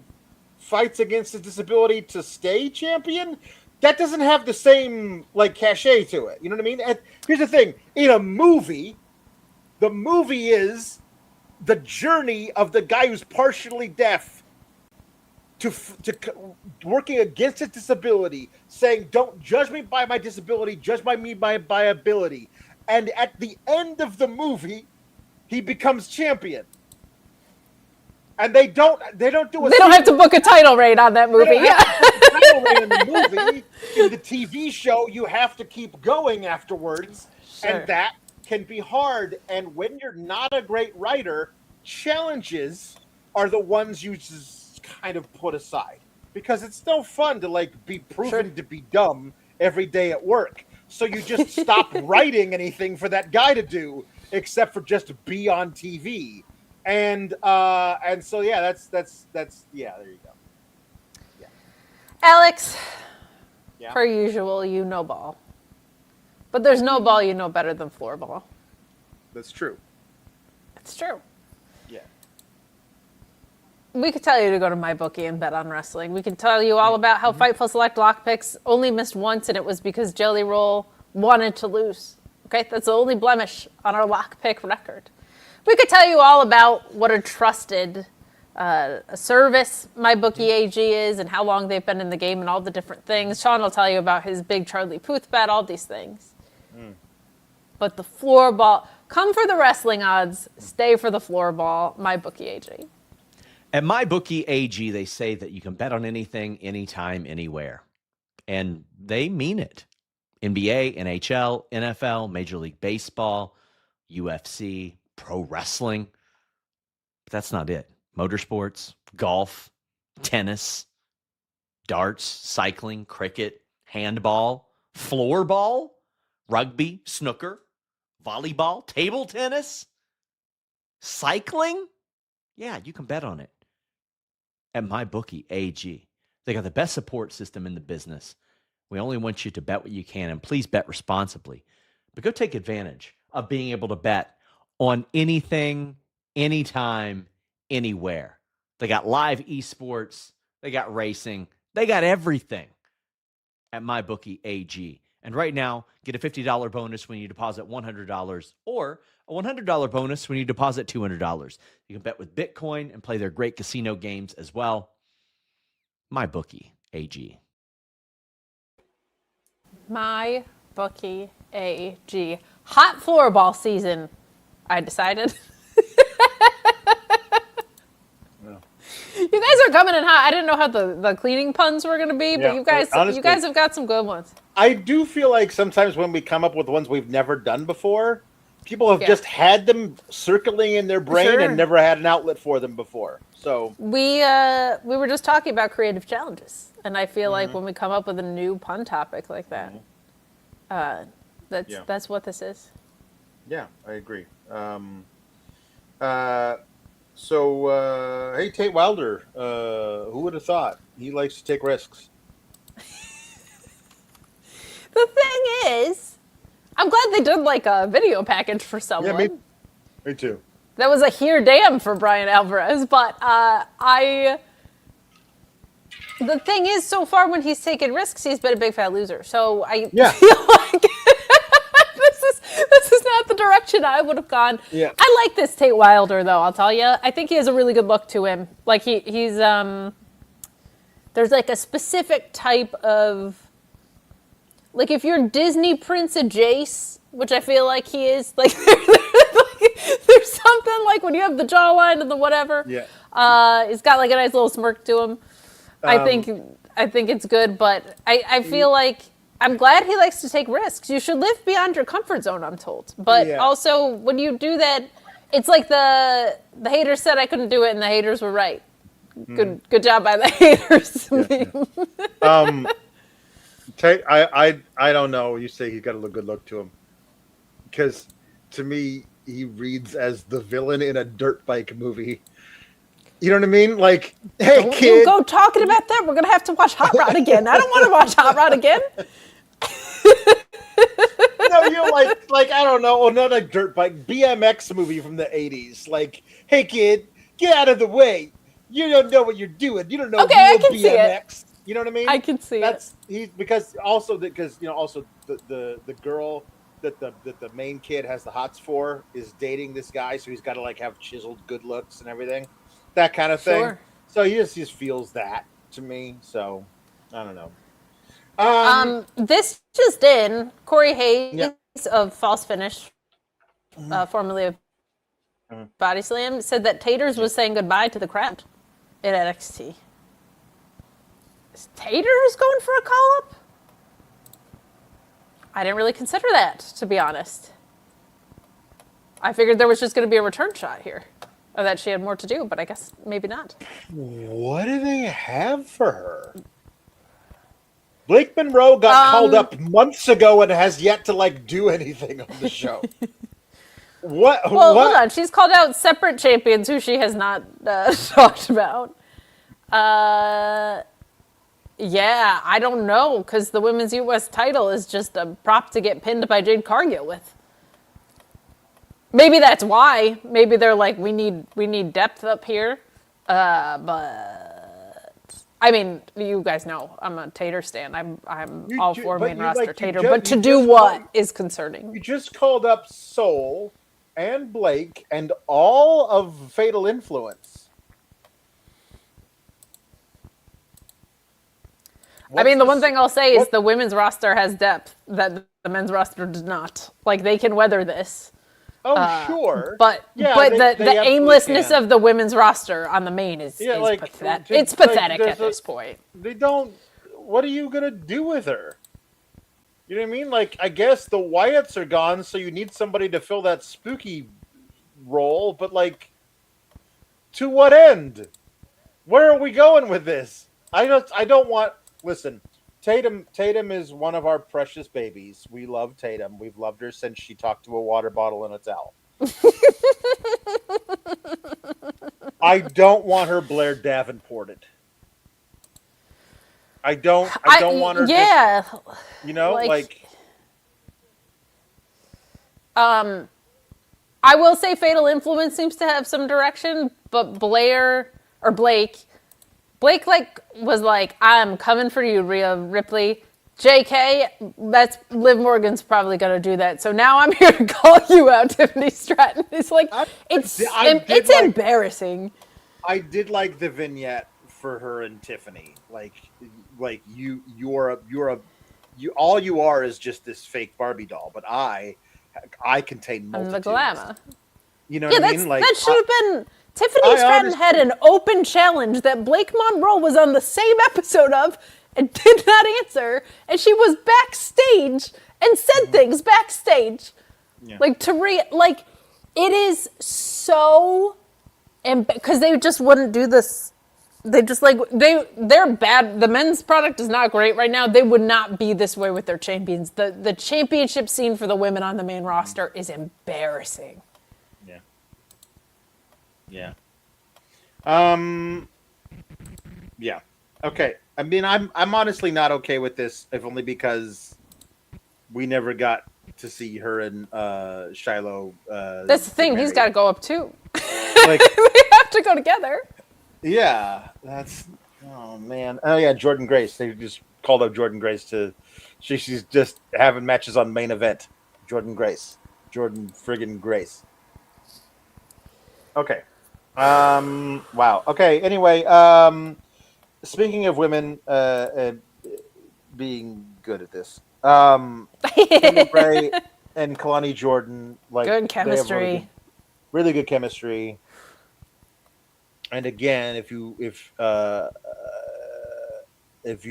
fights against his disability to stay champion. That doesn't have the same like cachet to it. You know what I mean? And here's the thing: in a movie, the movie is the journey of the guy who's partially deaf to working against his disability, saying, "Don't judge me by my disability, judge by me by ability." and at the end of the movie, he becomes champion. And they don't do a. They don't have to book a title reign on that movie. Yeah. Title reign in the movie. In the TV show, you have to keep going afterwards, Sure. and that can be hard. And when you're not a great writer, challenges are the ones you just kind of put aside, because it's no fun to like be proven to be dumb every day at work. So you just stop writing anything for that guy to do, except for just be on TV. And so yeah, that's yeah. There you go. Yeah. Alex, Yeah. per usual, you know ball, but there's no ball you know better than floorball. That's true. It's true. Yeah. We could tell you to go to MyBookie and bet on wrestling. We can tell you all about how Fightful Select lock picks only missed once, and it was because Jelly Roll wanted to lose. Okay, that's the only blemish on our lock pick record. We could tell you all about what a trusted service MyBookie AG is and how long they've been in the game and all the different things. Sean will tell you about his big Charlie Puth bet, all these things. But the floorball, come for the wrestling odds, stay for the floorball, MyBookie AG. At MyBookie AG, they say that you can bet on anything, anytime, anywhere. And they mean it. NBA, NHL, NFL, Major League Baseball, UFC, pro wrestling. But that's not it. Motorsports, golf, tennis, darts, cycling, cricket, handball, floorball, rugby, snooker, volleyball, table tennis, cycling. Yeah, you can bet on it at MyBookie AG. They got the best support system in the business. We only want you to bet what you can, and please bet responsibly. But go take advantage of being able to bet on anything, anytime, anywhere. They got live esports. They got racing. They got everything at MyBookie AG. And right now, get a $50 bonus when you deposit $100 or a $100 bonus when you deposit $200. You can bet with Bitcoin and play their great casino games as well. MyBookie AG. MyBookie AG. Hot floorball season, I decided. You guys are coming in hot. I didn't know how the cleaning puns were going to be, but you guys have got some good ones. I do feel like sometimes when we come up with ones we've never done before, people have just had them circling in their brain and never had an outlet for them before. So we were just talking about creative challenges, and I feel like when we come up with a new pun topic like that, that's what this is. Yeah, I agree. So hey, Tate Wilder, who would have thought he likes to take risks? The thing is, I'm glad they did like a video package for someone. Yeah, me too. That was a here damn for Brian Alvarez, but the thing is, so far when he's taken risks, he's been a big fat loser. So I feel like this is not the direction I would have gone. Yeah. I like this Tate Wilder though, I'll tell you. I think he has a really good look to him. Like he's there's like a specific type of, like if you're Disney Prince Jace, which I feel like he is, like there's something like when you have the jawline and the whatever. Yeah. He's got like a nice little smirk to him. I think it's good, but I feel like I'm glad he likes to take risks. You should live beyond your comfort zone, I'm told. But also when you do that, it's like the haters said I couldn't do it and the haters were right. Good job by the haters. Tate, I don't know. You say he's got a good look to him, because to me he reads as the villain in a dirt bike movie. You know what I mean? Like, hey, don't kid, you go talking about that. We're gonna have to watch Hot Rod again. I don't want to watch Hot Rod again. No, you're like I don't know, another dirt bike BMX movie from the '80s. Like, hey, kid, get out of the way. You don't know what you're doing. You don't know real BMX. You know what I mean? I can see it. He's because the girl that the main kid has the hots for is dating this guy, so he's got to like have chiseled good looks and everything, that kind of thing. Sure. So he just feels that to me. So I don't know. This just in, Corey Hayes of False Finish, formerly of Body Slam, said that Taters was saying goodbye to the crowd in NXT. Is Taters going for a call-up? I didn't really consider that, to be honest. I figured there was just going to be a return shot here. Or that she had more to do, but I guess maybe not. What do they have for her? Blake Monroe got called up months ago and has yet to do anything on the show. What? Well, what? hold on. She's called out separate champions who she has not talked about. Yeah, I don't know, because the women's U.S. title is just a prop to get pinned by Jade Cargill with. Maybe that's why. Maybe they're like, we need depth up here. But I mean, you guys know I'm a Tater stan. I'm all for main roster Tater, but to do what is concerning. You just called up Soul and Blake and all of Fatal Influence. I mean, the one thing I'll say is the women's roster has depth that the men's roster does not. Like, they can weather this. Oh, sure. But they the aimlessness of the women's roster on the main is pathetic. It's pathetic at this point. They don't... What are you going to do with her? You know what I mean? Like, I guess the Wyatts are gone, so you need somebody to fill that spooky role, but, to what end? Where are we going with this? I don't want... Listen, Tatum is one of our precious babies. We love Tatum. We've loved her since she talked to a water bottle and a towel. I don't want her Blair Davenported. I don't want her. Yeah. I will say Fatal Influence seems to have some direction, but Blake was like, I'm coming for you, Rhea Ripley. JK, that's Liv Morgan's probably going to do that. So now I'm here to call you out, Tiffany Stratton. It's like, it's embarrassing. I did like the vignette for her and Tiffany. All you are is just this fake Barbie doll, but I contain multitudes. I'm the glamour. You know what I mean? That should have been... Tiffany Stratton had an open challenge that Blake Monroe was on the same episode of and did not answer, and she was backstage and said things backstage. Yeah. It is so... Because they just wouldn't do this. They just, they're bad. The men's product is not great right now. They would not be this way with their champions. The championship scene for the women on the main roster is embarrassing. Yeah. Yeah. Okay. I mean, I'm honestly not okay with this, if only because we never got to see her and Shiloh. That's the thing. He's got to go up too. They have to go together. Yeah. Oh man. Oh yeah. Jordan Grace. They just called up Jordan Grace to. She's just having matches on main event. Jordan friggin' Grace. Okay. Wow. Okay. Anyway, speaking of women being good at this, Kendal Bray and Kelani Jordan, good chemistry, really good chemistry. And again, if you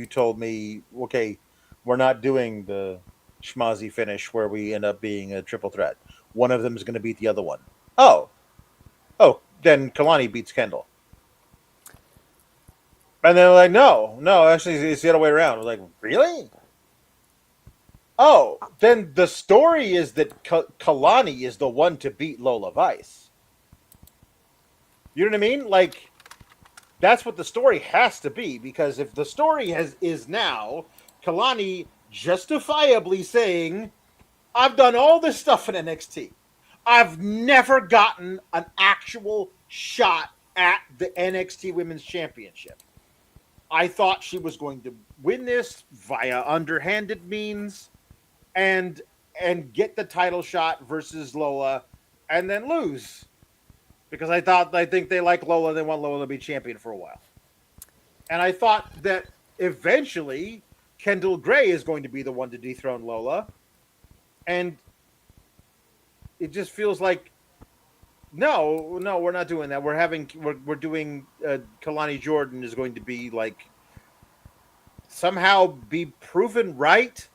told me, okay, we're not doing the schmozzy finish where we end up being a triple threat, one of them is going to beat the other one. Oh, then Kelani beats Kendal. And they're like, no, actually, it's the other way around. I was like, really? Oh, then the story is that Kelani is the one to beat Lola Vice. You know what I mean? That's what the story has to be, because if the story is now Kelani justifiably saying, I've done all this stuff in NXT. I've never gotten an actual shot at the NXT Women's Championship. I thought she was going to win this via underhanded means and get the title shot versus Lola and then lose. Because I think they like Lola. They want Lola to be champion for a while. And I thought that eventually Kendal Gray is going to be the one to dethrone Lola. And it just feels like no, we're not doing that. We're doing Kelani Jordan is going to be like somehow be proven right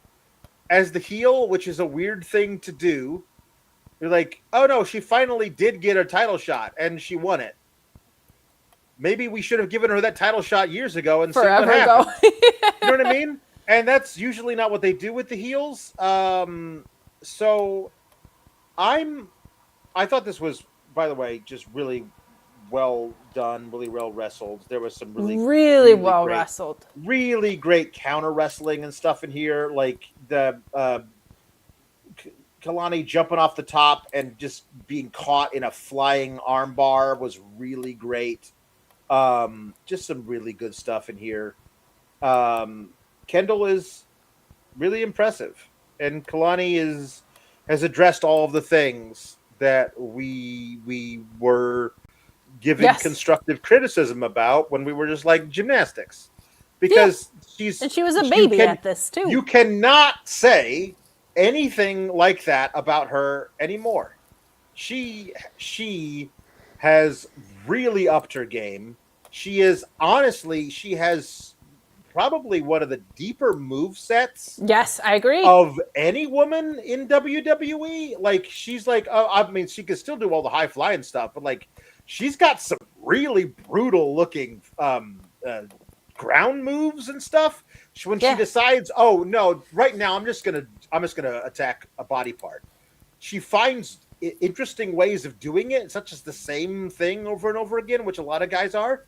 as the heel, which is a weird thing to do. You're like, oh no, she finally did get a title shot and she won it. Maybe we should have given her that title shot years ago and seen what Forever happened. ago. You know what I mean? And that's usually not what they do with the heels. So I thought this was, by the way, just really well done, really well wrestled. There was some Really well great, wrestled. really great counter wrestling and stuff in here, like the Kelani jumping off the top and just being caught in a flying armbar was really great. Just some really good stuff in here. Kendal is really impressive, and Kelani has addressed all of the things that we were giving constructive criticism about when we were just like gymnastics, because she was a baby at this too. You cannot say anything like that about her anymore. She has really upped her game. She has probably one of the deeper move sets. Yes, I agree. Of any woman in WWE. Like, she's like, I mean, she can still do all the high flying stuff, but like, she's got some really brutal looking ground moves and stuff. When she decides, oh no, right now I'm just gonna attack a body part. She finds interesting ways of doing it, such as the same thing over and over again, which a lot of guys are.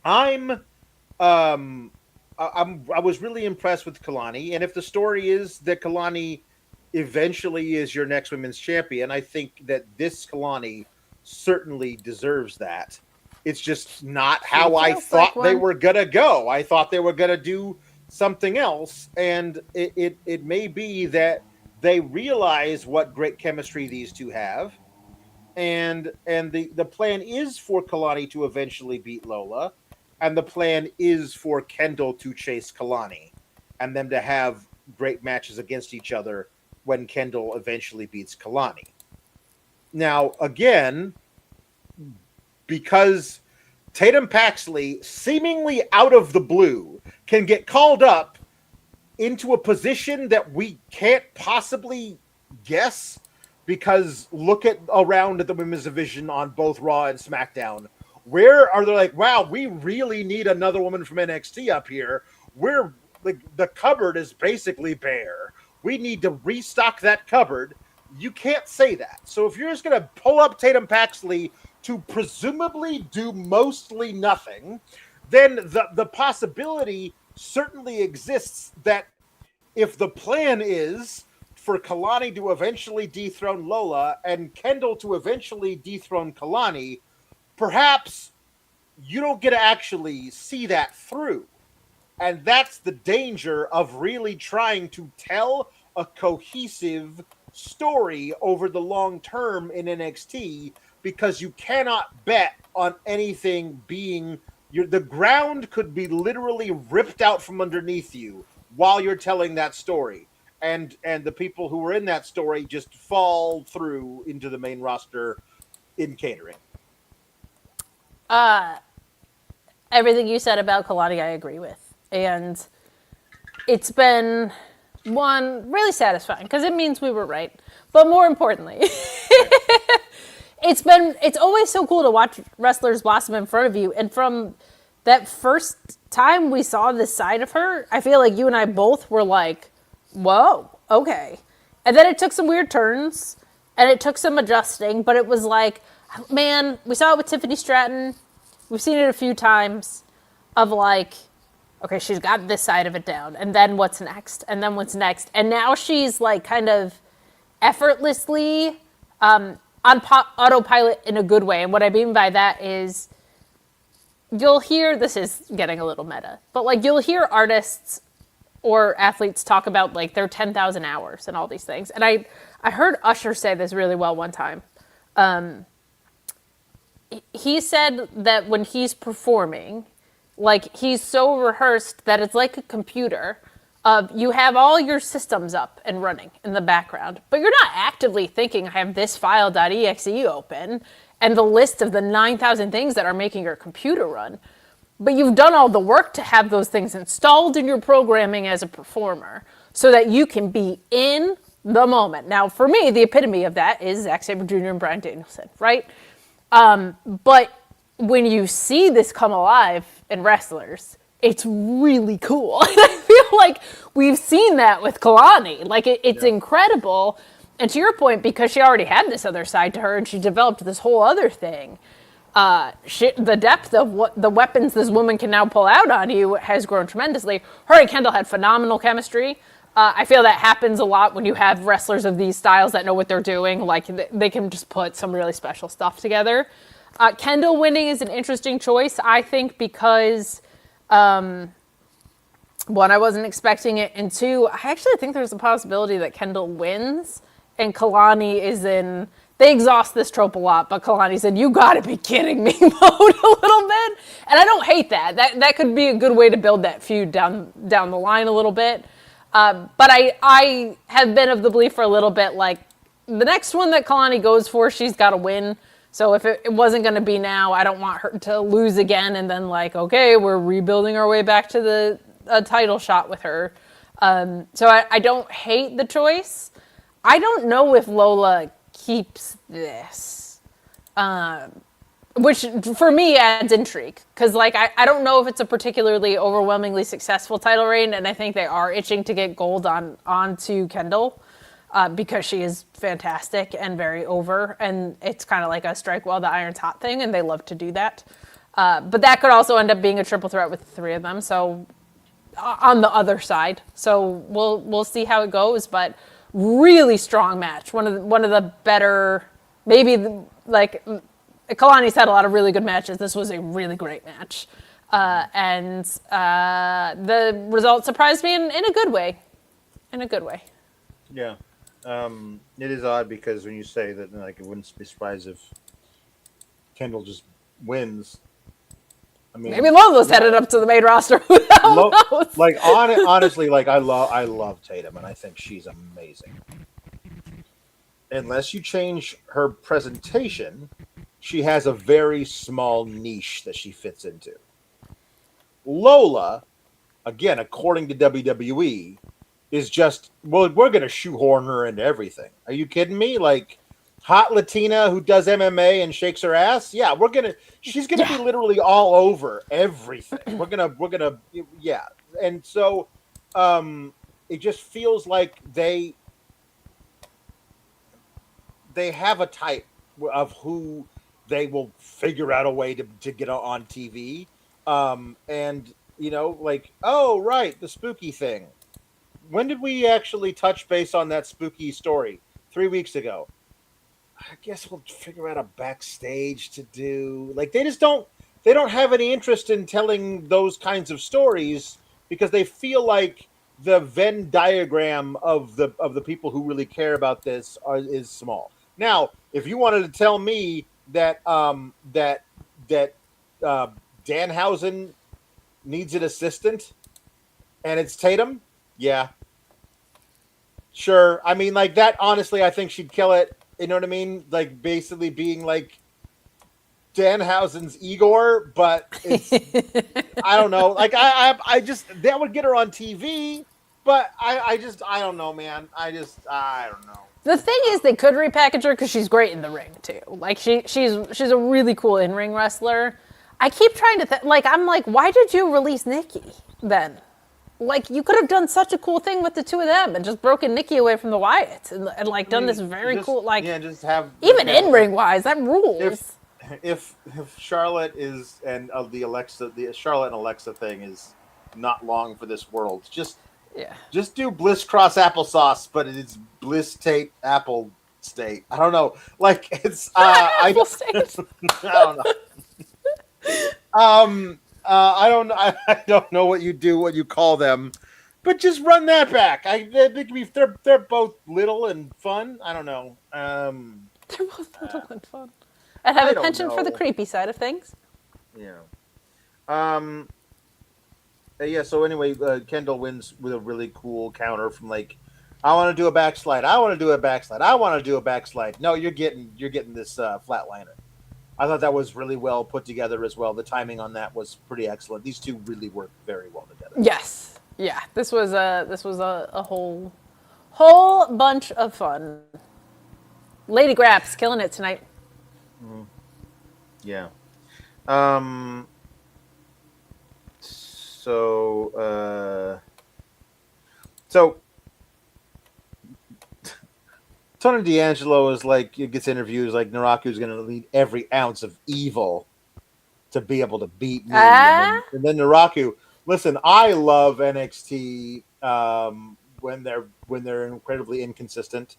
I was really impressed with Kelani, and if the story is that Kelani eventually is your next women's champion, I think that this Kelani certainly deserves that. It's just not how I thought they were gonna go. I thought they were gonna do something else, and it may be that they realize what great chemistry these two have, and the plan is for Kelani to eventually beat Lola. And the plan is for Kendal to chase Kelani and them to have great matches against each other when Kendal eventually beats Kelani. Now, again, because Tatum Paxley, seemingly out of the blue, can get called up into a position that we can't possibly guess, because look around at the women's division on both Raw and SmackDown. Where are they like, wow, we really need another woman from NXT up here. We're like, the cupboard is basically bare. We need to restock that cupboard. You can't say that. So if you're just going to pull up Tatum Paxley to presumably do mostly nothing, then the possibility certainly exists that if the plan is for Kelani to eventually dethrone Lola and Kendal to eventually dethrone Kelani, perhaps you don't get to actually see that through. And that's the danger of really trying to tell a cohesive story over the long term in NXT, because you cannot bet on anything being the ground could be literally ripped out from underneath you while you're telling that story. And the people who were in that story just fall through into the main roster in catering. Everything you said about Kelani, I agree with. And it's been, one, really satisfying, because it means we were right. But more importantly, it's always so cool to watch wrestlers blossom in front of you. And from that first time we saw this side of her, I feel like you and I both were like, whoa, okay. And then it took some weird turns, and it took some adjusting, but it was like, man, we saw it with Tiffany Stratton. We've seen it a few times of like, okay, she's got this side of it down, and then what's next? And then what's next? And now she's like kind of effortlessly on autopilot in a good way. And what I mean by that is you'll hear, this is getting a little meta, but like you'll hear artists or athletes talk about like their 10,000 hours and all these things. And I heard Usher say this really well one time. He said that when he's performing, like he's so rehearsed that it's like a computer you have all your systems up and running in the background, but you're not actively thinking, I have this file.exe open and the list of the 9,000 things that are making your computer run. But you've done all the work to have those things installed in your programming as a performer so that you can be in the moment. Now, for me, the epitome of that is Zack Sabre Jr. and Bryan Danielson, right? But when you see this come alive in wrestlers, it's really cool. And I feel like we've seen that with Kelani. Like, it's incredible. And to your point, because she already had this other side to her and she developed this whole other thing, the depth of what the weapons this woman can now pull out on you has grown tremendously. Her and Kendal had phenomenal chemistry. I feel that happens a lot when you have wrestlers of these styles that know what they're doing. Like, they can just put some really special stuff together. Kendal winning is an interesting choice, I think, because, one, I wasn't expecting it, and two, I actually think there's a possibility that Kendal wins, and Kelani is in... They exhaust this trope a lot, but Kelani said, you gotta be kidding me mode a little bit. And I don't hate that. That could be a good way to build that feud down the line a little bit. But I have been of the belief for a little bit, like, the next one that Kelani goes for, she's got to win. So if it wasn't going to be now, I don't want her to lose again and then, like, okay, we're rebuilding our way back to the title shot with her. So I don't hate the choice. I don't know if Lola keeps this, which for me adds intrigue, because like I don't know if it's a particularly overwhelmingly successful title reign, and I think they are itching to get gold onto Kendal, because she is fantastic and very over, and it's kind of like a strike while the iron's hot thing, and they love to do that. But that could also end up being a triple threat with the three of them. So on the other side, so we'll see how it goes, but. Really strong match. One of the better, maybe like Kelani's had a lot of really good matches. This was a really great match, and the result surprised me in a good way. In a good way. Yeah, it is odd because when you say that, like, it wouldn't be surprised if Kendal just wins. I mean, maybe Lola's headed up to the main roster. Who the hell knows? Like honestly, like I love Tatum, and I think she's amazing. Unless you change her presentation, she has a very small niche that she fits into. Lola, again, according to WWE, is just, well, we're going to shoehorn her into everything. Are you kidding me? Like, hot Latina who does MMA and shakes her ass? Yeah, she's gonna be literally all over everything. We're gonna, yeah. And so, it just feels like they have a type of who they will figure out a way to get on TV. And like, oh right, the spooky thing. When did we actually touch base on that spooky story? 3 weeks ago. I guess we'll figure out a backstage to do. Like, they don't have any interest in telling those kinds of stories because they feel like the Venn diagram of the people who really care about this is small. Now, if you wanted to tell me that Danhausen needs an assistant and it's Tatum, yeah. Sure. I mean, like, that, honestly, I think she'd kill it. You know what I mean? Like, basically being like Danhausen's Igor, but it's, I don't know. Like, I just, that would get her on TV, but I don't know, man. I don't know. The thing is, they could repackage her because she's great in the ring too. Like, she's a really cool in-ring wrestler. I keep trying to I'm like, why did you release Nikki then? Like, you could have done such a cool thing with the two of them and just broken Nikki away from the Wyatts and like done this very cool, like, just have, even in ring wise, that rules. If Charlotte is, and the Charlotte and Alexa thing is not long for this world, just do Bliss Cross applesauce, but it's Bliss Tate Apple State. I don't know, like, it's Apple State. I don't know. I don't know what you call them, but just run that back. They're both little and fun. I don't know. They're both little and fun. I'd have a penchant for the creepy side of things. Yeah. Yeah. So anyway, Kendall wins with a really cool counter from like, I want to do a backslide. I want to do a backslide. I want to do a backslide. No, you're getting this flatliner. I thought that was really well put together as well. The timing on that was pretty excellent. These two really worked very well together. Yes. Yeah. This was a whole bunch of fun. Lady Graps killing it tonight. Yeah. Um. So Tony D'Angelo is like, he gets interviews like Naraku's going to need every ounce of evil to be able to beat me. And then Naraku, listen, I love NXT when they're incredibly inconsistent.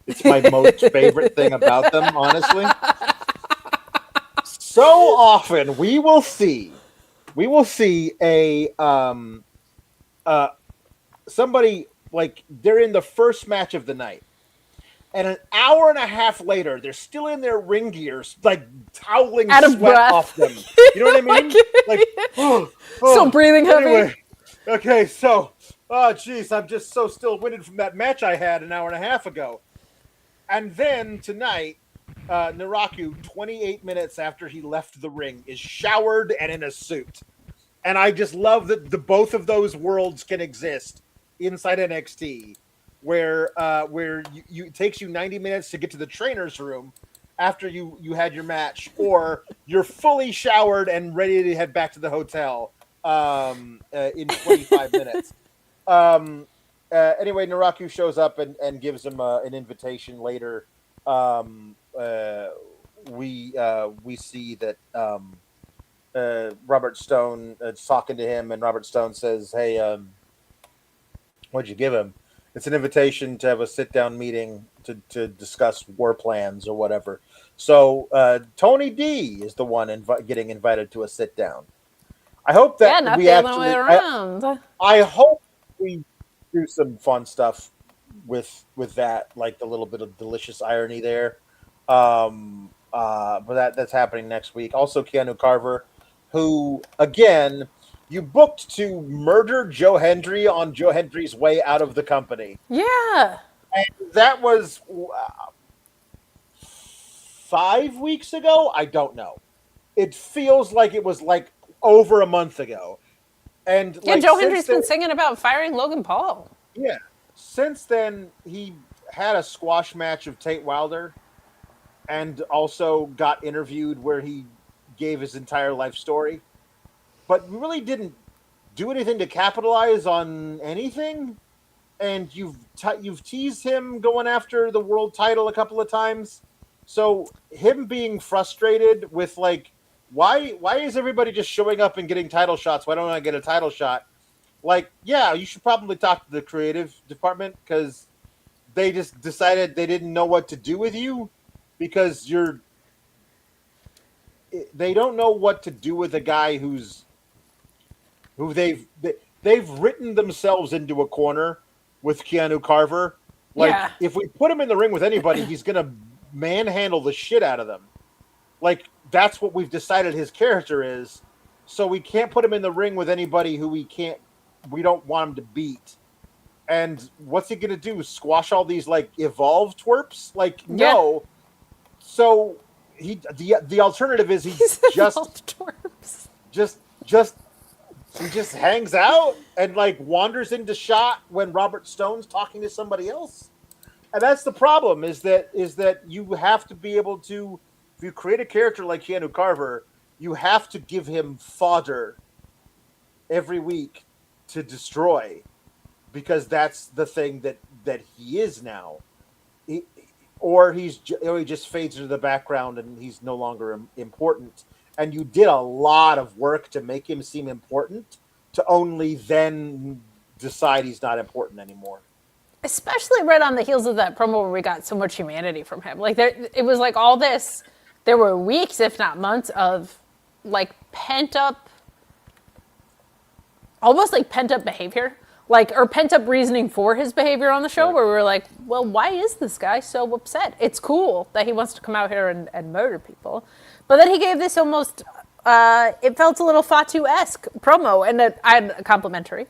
It's my most favorite thing about them, honestly. So often we will see a somebody like they're in the first match of the night, and an hour and a half later they're still in their ring gears, like toweling Out of sweat breath. off them. You know what I mean? Like, Still breathing heavy. Anyway, okay, so geez, I'm just so still winded from that match I had an hour and a half ago. And then tonight, Naraku, 28 minutes after he left the ring, is showered and in a suit. And I just love that the both of those worlds can exist inside NXT, where it takes you 90 minutes to get to the trainer's room after you had your match, or you're fully showered and ready to head back to the hotel in 25 minutes. Anyway, Naraku shows up and gives him an invitation later. We see that Robert Stone is talking to him, and Robert Stone says, "Hey, what'd you give him?" It's an invitation to have a sit-down meeting to discuss war plans or whatever. So Tony D is the one getting invited to a sit-down. I hope that not we the other actually. way around. I hope we do some fun stuff with that, like the little bit of delicious irony there. But that's happening next week. Also, Keanu Carver, who again you booked to murder Joe Hendry on Joe Hendry's way out of the company. Yeah. And that was 5 weeks ago. I don't know. It feels like it was like over a month ago. And Yeah, like, Joe Hendry's been singing about firing Logan Paul. Yeah. Since then, he had a squash match of Tate Wilder, and also got interviewed where he gave his entire life story, but really didn't do anything to capitalize on anything. And you've teased him going after the world title a couple of times, so him being frustrated with like, why is everybody just showing up and getting title shots? Why don't I get a title shot? Like, yeah, you should probably talk to the creative department, because they just decided they didn't know what to do with you, because they don't know what to do with a guy who they've written themselves into a corner with Keanu Carver. Like, Yeah. if we put him in the ring with anybody, he's gonna manhandle the shit out of them. Like, that's what we've decided his character is. So we can't put him in the ring with anybody who we don't want him to beat. And what's he gonna do? Squash all these like evolved twerps? Like, no. So the alternative is he just hangs out and like wanders into shot when Robert Stone's talking to somebody else. And that's the problem, is that you have to be able to, if you create a character like Keanu Carver, you have to give him fodder every week to destroy, because that's the thing that he is now. He just fades into the background and he's no longer important. And you did a lot of work to make him seem important, to only then decide he's not important anymore. Especially right on the heels of that promo where we got so much humanity from him. Like, it was like all this. There were weeks, if not months, of like almost like pent up behavior, or pent up reasoning for his behavior on the show, where we were like, well, why is this guy so upset? It's cool that he wants to come out here and murder people. But then he gave this almost it felt a little Fatu-esque promo, and I had a complimentary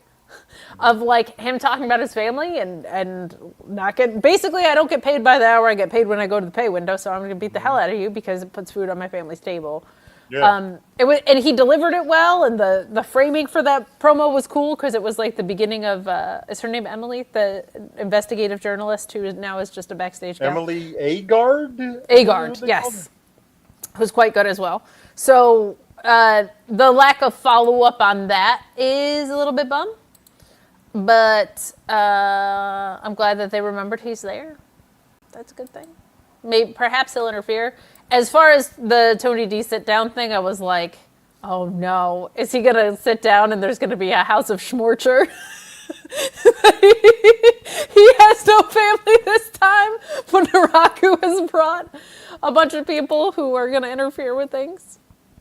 of like him talking about his family and not get. Basically, I don't get paid by the hour. I get paid when I go to the pay window. So I'm going to beat the hell out of you because it puts food on my family's table. Yeah. And he delivered it well, and the framing for that promo was cool because it was like the beginning of is her name Emily, the investigative journalist who now is just a backstage gal? Emily Agard? Agard, yes, who's quite good as well. So the lack of follow up on that is a little bit bum, but I'm glad that they remembered he's there. That's a good thing. Maybe perhaps he'll interfere. As far as the Tony D sit down thing, I was like, oh no, is he going to sit down and there's going to be a house of Schmorcher? He has no family this time, but NARAKU has brought a bunch of people who are going to interfere with things.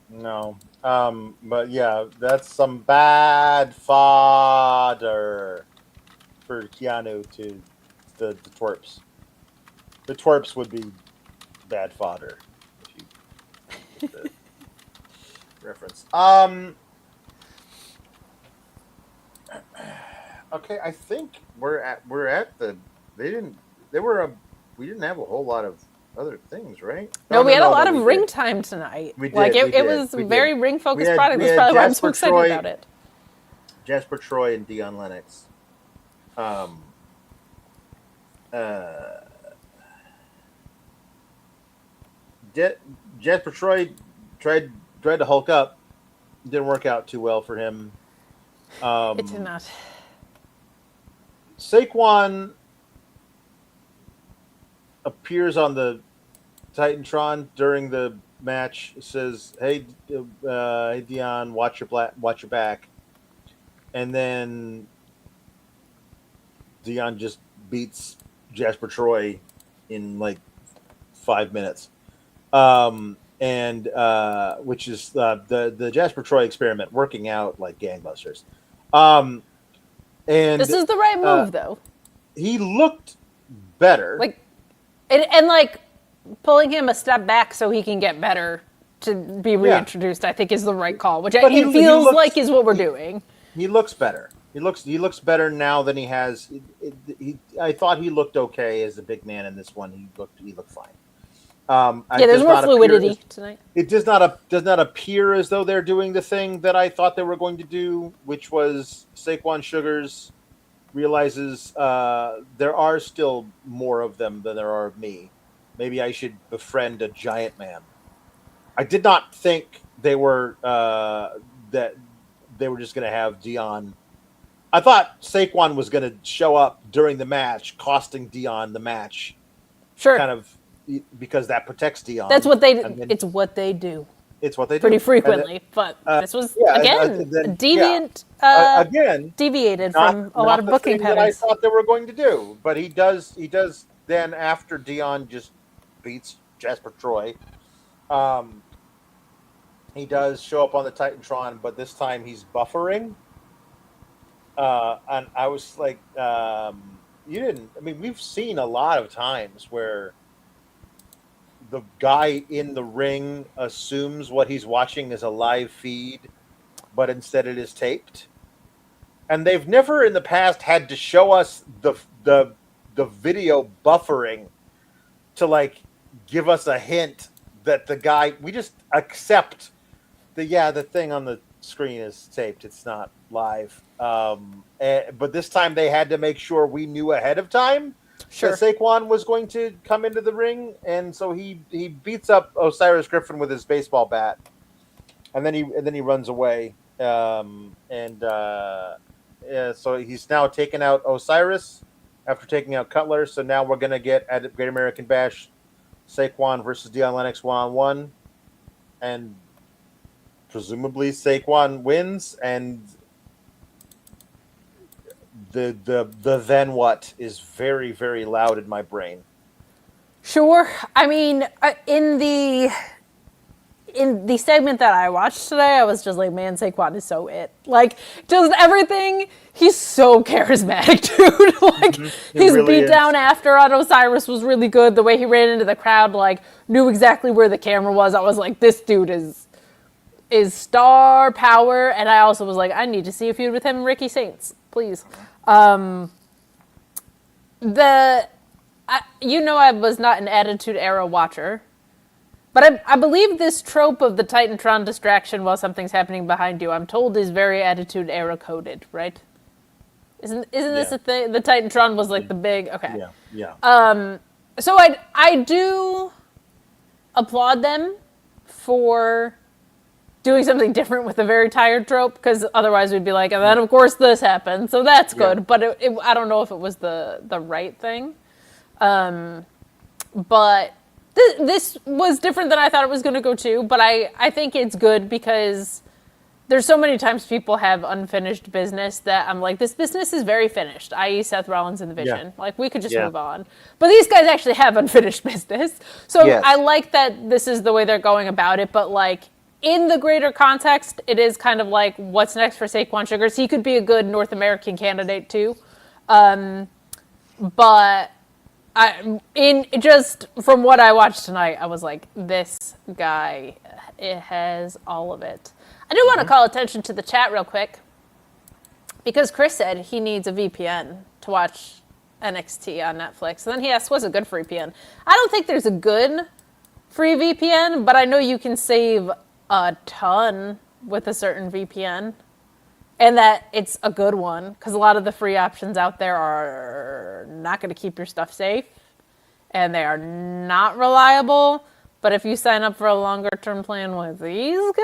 No. But yeah, that's some bad fodder for Keanu to the twerps. The twerps would be bad fodder. The reference. Okay, I think we're at the we didn't have a whole lot of other things, right? No, we had a lot we of did. ring time tonight. We did, Like it we was did. very ring focused We product. That's had probably why I'm so Jasper excited Troy. about it. Jasper Troy and Dion Lennox. Jasper Troy tried to Hulk up. Didn't work out too well for him. It did not. Saquon appears on the Titantron during the match. Says, "Hey, Dion, watch your back," and then Dion just beats Jasper Troy in like 5 minutes. Which is the Jasper Troy experiment working out like gangbusters. And This is the right move, though. He looked better. Like, and like pulling him a step back so he can get better to be reintroduced, I think is the right call. Which it feels like is what we're doing. He looks better. He looks better now than he has. I thought he looked okay as a big man in this one. He looked fine. There's more fluidity tonight. It does not appear as though they're doing the thing that I thought they were going to do, which was Saquon Sugars realizes there are still more of them than there are of me. Maybe I should befriend a giant man. I did not think they were that they were just going to have Dion. I thought Saquon was going to show up during the match, costing Dion the match. Sure. Kind of. Because that protects Dion. That's what they. It's what they do. It's what they do pretty frequently. But this was deviant. Deviated from a lot of booking patterns. That I thought they were going to do, but he does. Then after Dion just beats Jasper Troy, he does show up on the Titantron, but this time he's buffering. And I was like, you didn't. I mean, we've seen a lot of times where the guy in the ring assumes what he's watching is a live feed, but instead it is taped. And they've never in the past had to show us the video buffering to like give us a hint that the guy, we just accept the thing on the screen is taped. It's not live. But this time they had to make sure we knew ahead of time. Sure. That Saquon was going to come into the ring, and so he beats up Osiris Griffin with his baseball bat, and then he runs away. So he's now taken out Osiris after taking out Cutler. So now we're gonna get at Great American Bash, Saquon versus Dion Lennox 1-on-1, and presumably Saquon wins and. The then what is very, very loud in my brain. Sure. I mean, in the segment that I watched today, I was just like, man, Saquon is so it. Like, just everything. He's so charismatic, dude. Like, his really beat down after on Osiris was really good. The way he ran into the crowd, like, knew exactly where the camera was. I was like, this dude is is star power, and I also was like, I need to see a feud with him and Ricky Saints, please. I was not an Attitude Era watcher, but I believe this trope of the Titantron distraction while something's happening behind you, I'm told, is very Attitude Era coded, right? Isn't this a thing? The Titantron was like the big, okay. Yeah. So I do applaud them for doing something different with a very tired trope, because otherwise we'd be like, and then of course this happened, so that's good. But I don't know if it was the right thing. But this was different than I thought it was going to go to. But I think it's good because there's so many times people have unfinished business that I'm like, this business is very finished, i.e. Seth Rollins and the Vision. Like, we could just move on. But these guys actually have unfinished business. So I like that this is the way they're going about it. But, like, in the greater context, it is kind of like, what's next for Saquon Sugars? He could be a good North American candidate, too. But just from what I watched tonight, I was like, this guy, it has all of it. I do want to call attention to the chat real quick, because Chris said he needs a VPN to watch NXT on Netflix. And then he asked, what's a good free VPN? I don't think there's a good free VPN, but I know you can save a ton with a certain VPN. And that it's a good one, because a lot of the free options out there are not going to keep your stuff safe, and they are not reliable. But if you sign up for a longer-term plan with these guys,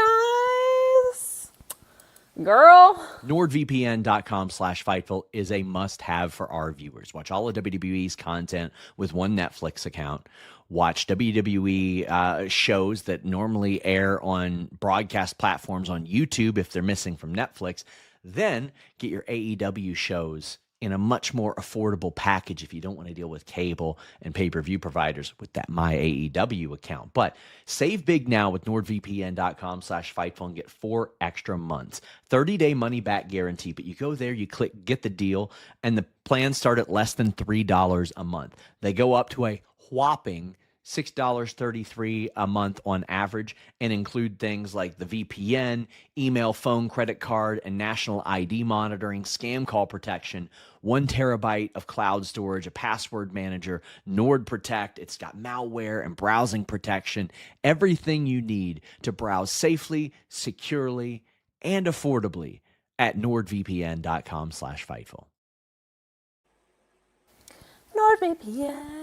girl. NordVPN.com/Fightful is a must-have for our viewers. Watch all of WWE's content with one Netflix account. Watch WWE shows that normally air on broadcast platforms on YouTube if they're missing from Netflix. Then get your AEW shows in a much more affordable package if you don't want to deal with cable and pay-per-view providers with that My AEW account. But save big now with NordVPN.com/Fightful and get 4 extra months. 30-day money-back guarantee, but you go there, you click Get the Deal, and the plans start at less than $3 a month. They go up to a whopping $6.33 a month on average, and include things like the VPN, email, phone, credit card, and national ID monitoring, scam call protection, 1 terabyte of cloud storage, a password manager, Nord Protect. It's got malware and browsing protection, everything you need to browse safely, securely, and affordably at NordVPN.com/Fightful. NordVPN.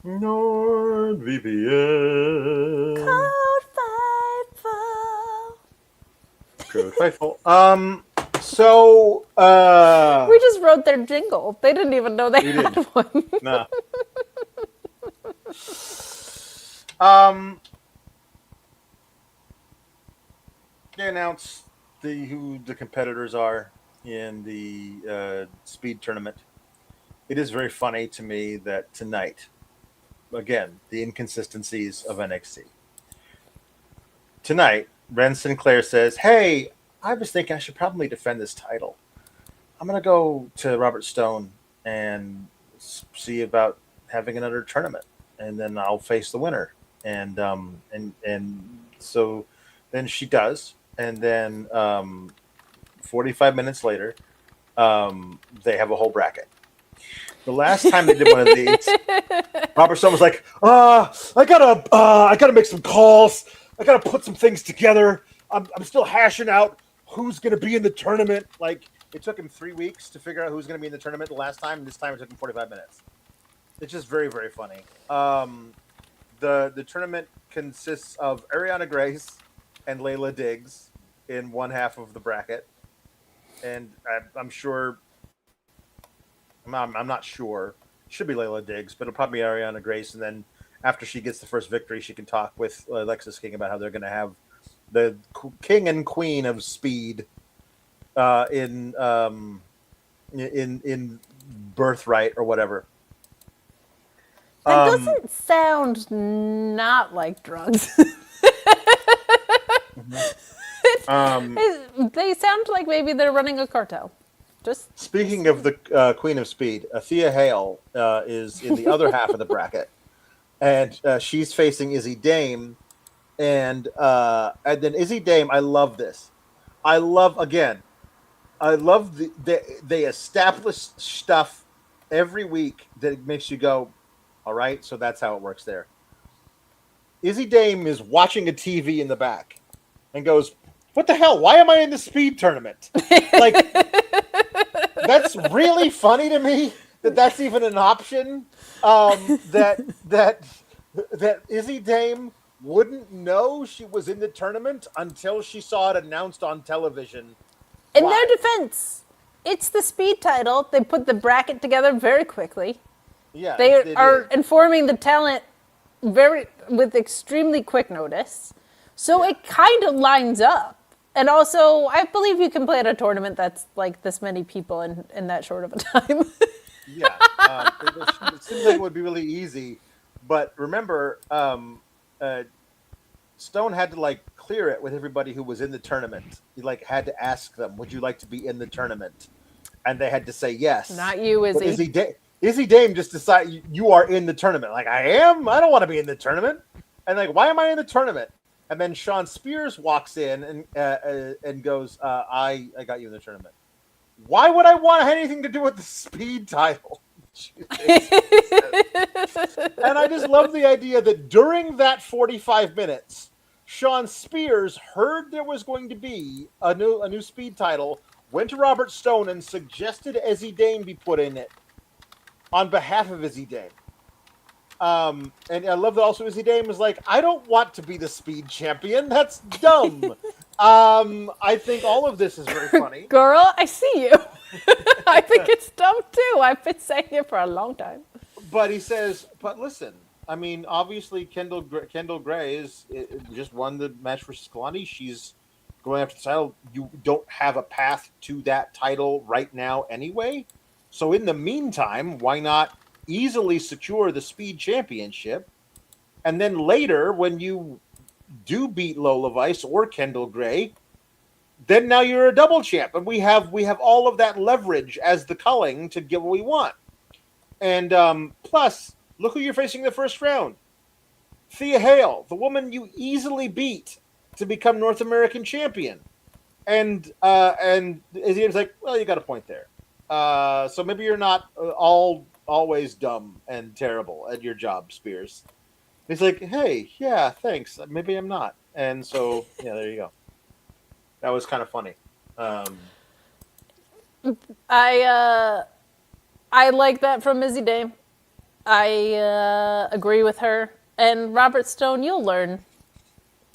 NordVPN. Code Fightful. So we just wrote their jingle. They didn't even know they had one. No. They announced who the competitors are in the speed tournament. It is very funny to me that tonight, again, the inconsistencies of NXT. Tonight, Ren Sinclair says, hey, I was thinking I should probably defend this title. I'm going to go to Robert Stone and see about having another tournament, and then I'll face the winner. And so then she does, and then 45 minutes later, they have a whole bracket. The last time they did one of these, Robert Stone was like, I gotta make some calls. I gotta put some things together. I'm still hashing out who's gonna be in the tournament. Like, it took him 3 weeks to figure out who's gonna be in the tournament the last time, and this time it took him 45 minutes. It's just very, very funny. The tournament consists of Ariana Grace and Layla Diggs in one half of the bracket, and I'm sure. I'm not sure. It should be Layla Diggs, but it'll probably be Ariana Grace. And then after she gets the first victory, she can talk with Alexis King about how they're going to have the king and queen of speed in Birthright or whatever. That doesn't sound not like drugs. They sound like maybe they're running a cartel. Just speaking of the Queen of Speed, Thea Hale is in the other half of the bracket, and she's facing Izzy Dame, And then Izzy Dame, I love this. I love they establish stuff every week that makes you go, all right, so that's how it works there. Izzy Dame is watching a TV in the back and goes, what the hell? Why am I in the speed tournament? Like, that's really funny to me that's even an option. That Izzy Dame wouldn't know she was in the tournament until she saw it announced on television. In their defense, it's the speed title. They put the bracket together very quickly. Yeah, they are informing the talent with extremely quick notice. So it kind of lines up. And also, I believe you can play at a tournament that's like this many people in that short of a time. Yeah, it seems like it would be really easy. But remember, Stone had to like clear it with everybody who was in the tournament. He like had to ask them, "Would you like to be in the tournament?" And they had to say yes. Not you, Izzy. Izzy Dame just decided you are in the tournament. Like, I am. I don't want to be in the tournament. And like, why am I in the tournament? And then Sean Spears walks in and goes, "I got you in the tournament." Why would I want anything to do with the speed title? And I just love the idea that during that 45 minutes, Sean Spears heard there was going to be a new speed title, went to Robert Stone and suggested Izzy Dame be put in it on behalf of Izzy Dame. And I love that also Izzy Dame was like, I don't want to be the speed champion. That's dumb. I think all of this is very funny. Girl, I see you. I think it's dumb too. I've been saying it for a long time. But he says, but listen, I mean, obviously Kendal Gray just won the match versus Kelani. She's going after the title. You don't have a path to that title right now anyway. So in the meantime, why not easily secure the speed championship? And then later, when you do beat Lola Vice or Kendal Gray, then now you're a double champ. And we have all of that leverage as the culling to get what we want. And plus, look who you're facing in the first round. Thea Hale, the woman you easily beat to become North American champion. And Izzy's like, well, you got a point there. So maybe you're not always dumb and terrible at your job, Spears. He's like, hey, yeah, thanks. Maybe I'm not. And so, yeah, there you go. That was kind of funny. I like that from Izzy Dame. I agree with her. And Robert Stone, you'll learn.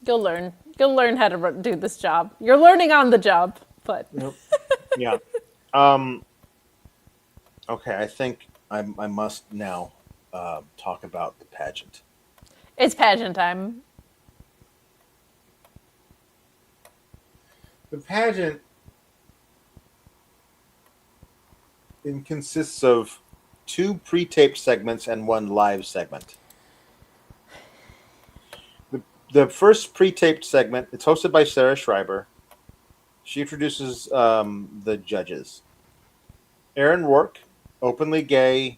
You'll learn how to do this job. You're learning on the job, but Yep. Yeah. Okay, I think I must now talk about the pageant. It's pageant time. The pageant consists of 2 pre-taped segments and 1 live segment. The first pre-taped segment, it's hosted by Sarah Schreiber. She introduces the judges. Aaron Rourke, openly gay,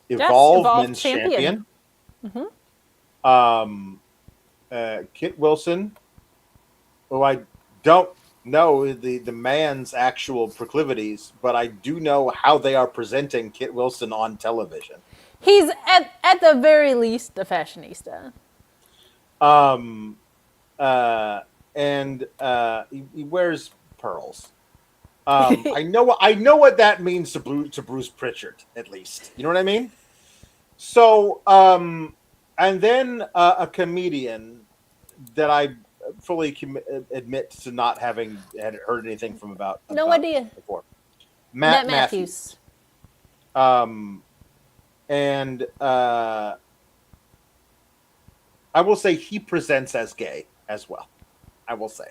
Evolve Men's Champion. Mm-hmm. Kit Wilson, who I don't know the man's actual proclivities, but I do know how they are presenting Kit Wilson on television. He's at the very least a fashionista. He wears pearls. I know what that means to Bruce Pritchard, at least. You know what I mean? So, and then a comedian that I fully admit to not having heard anything from about idea before. Matt Matthews. I will say he presents as gay as well. I will say.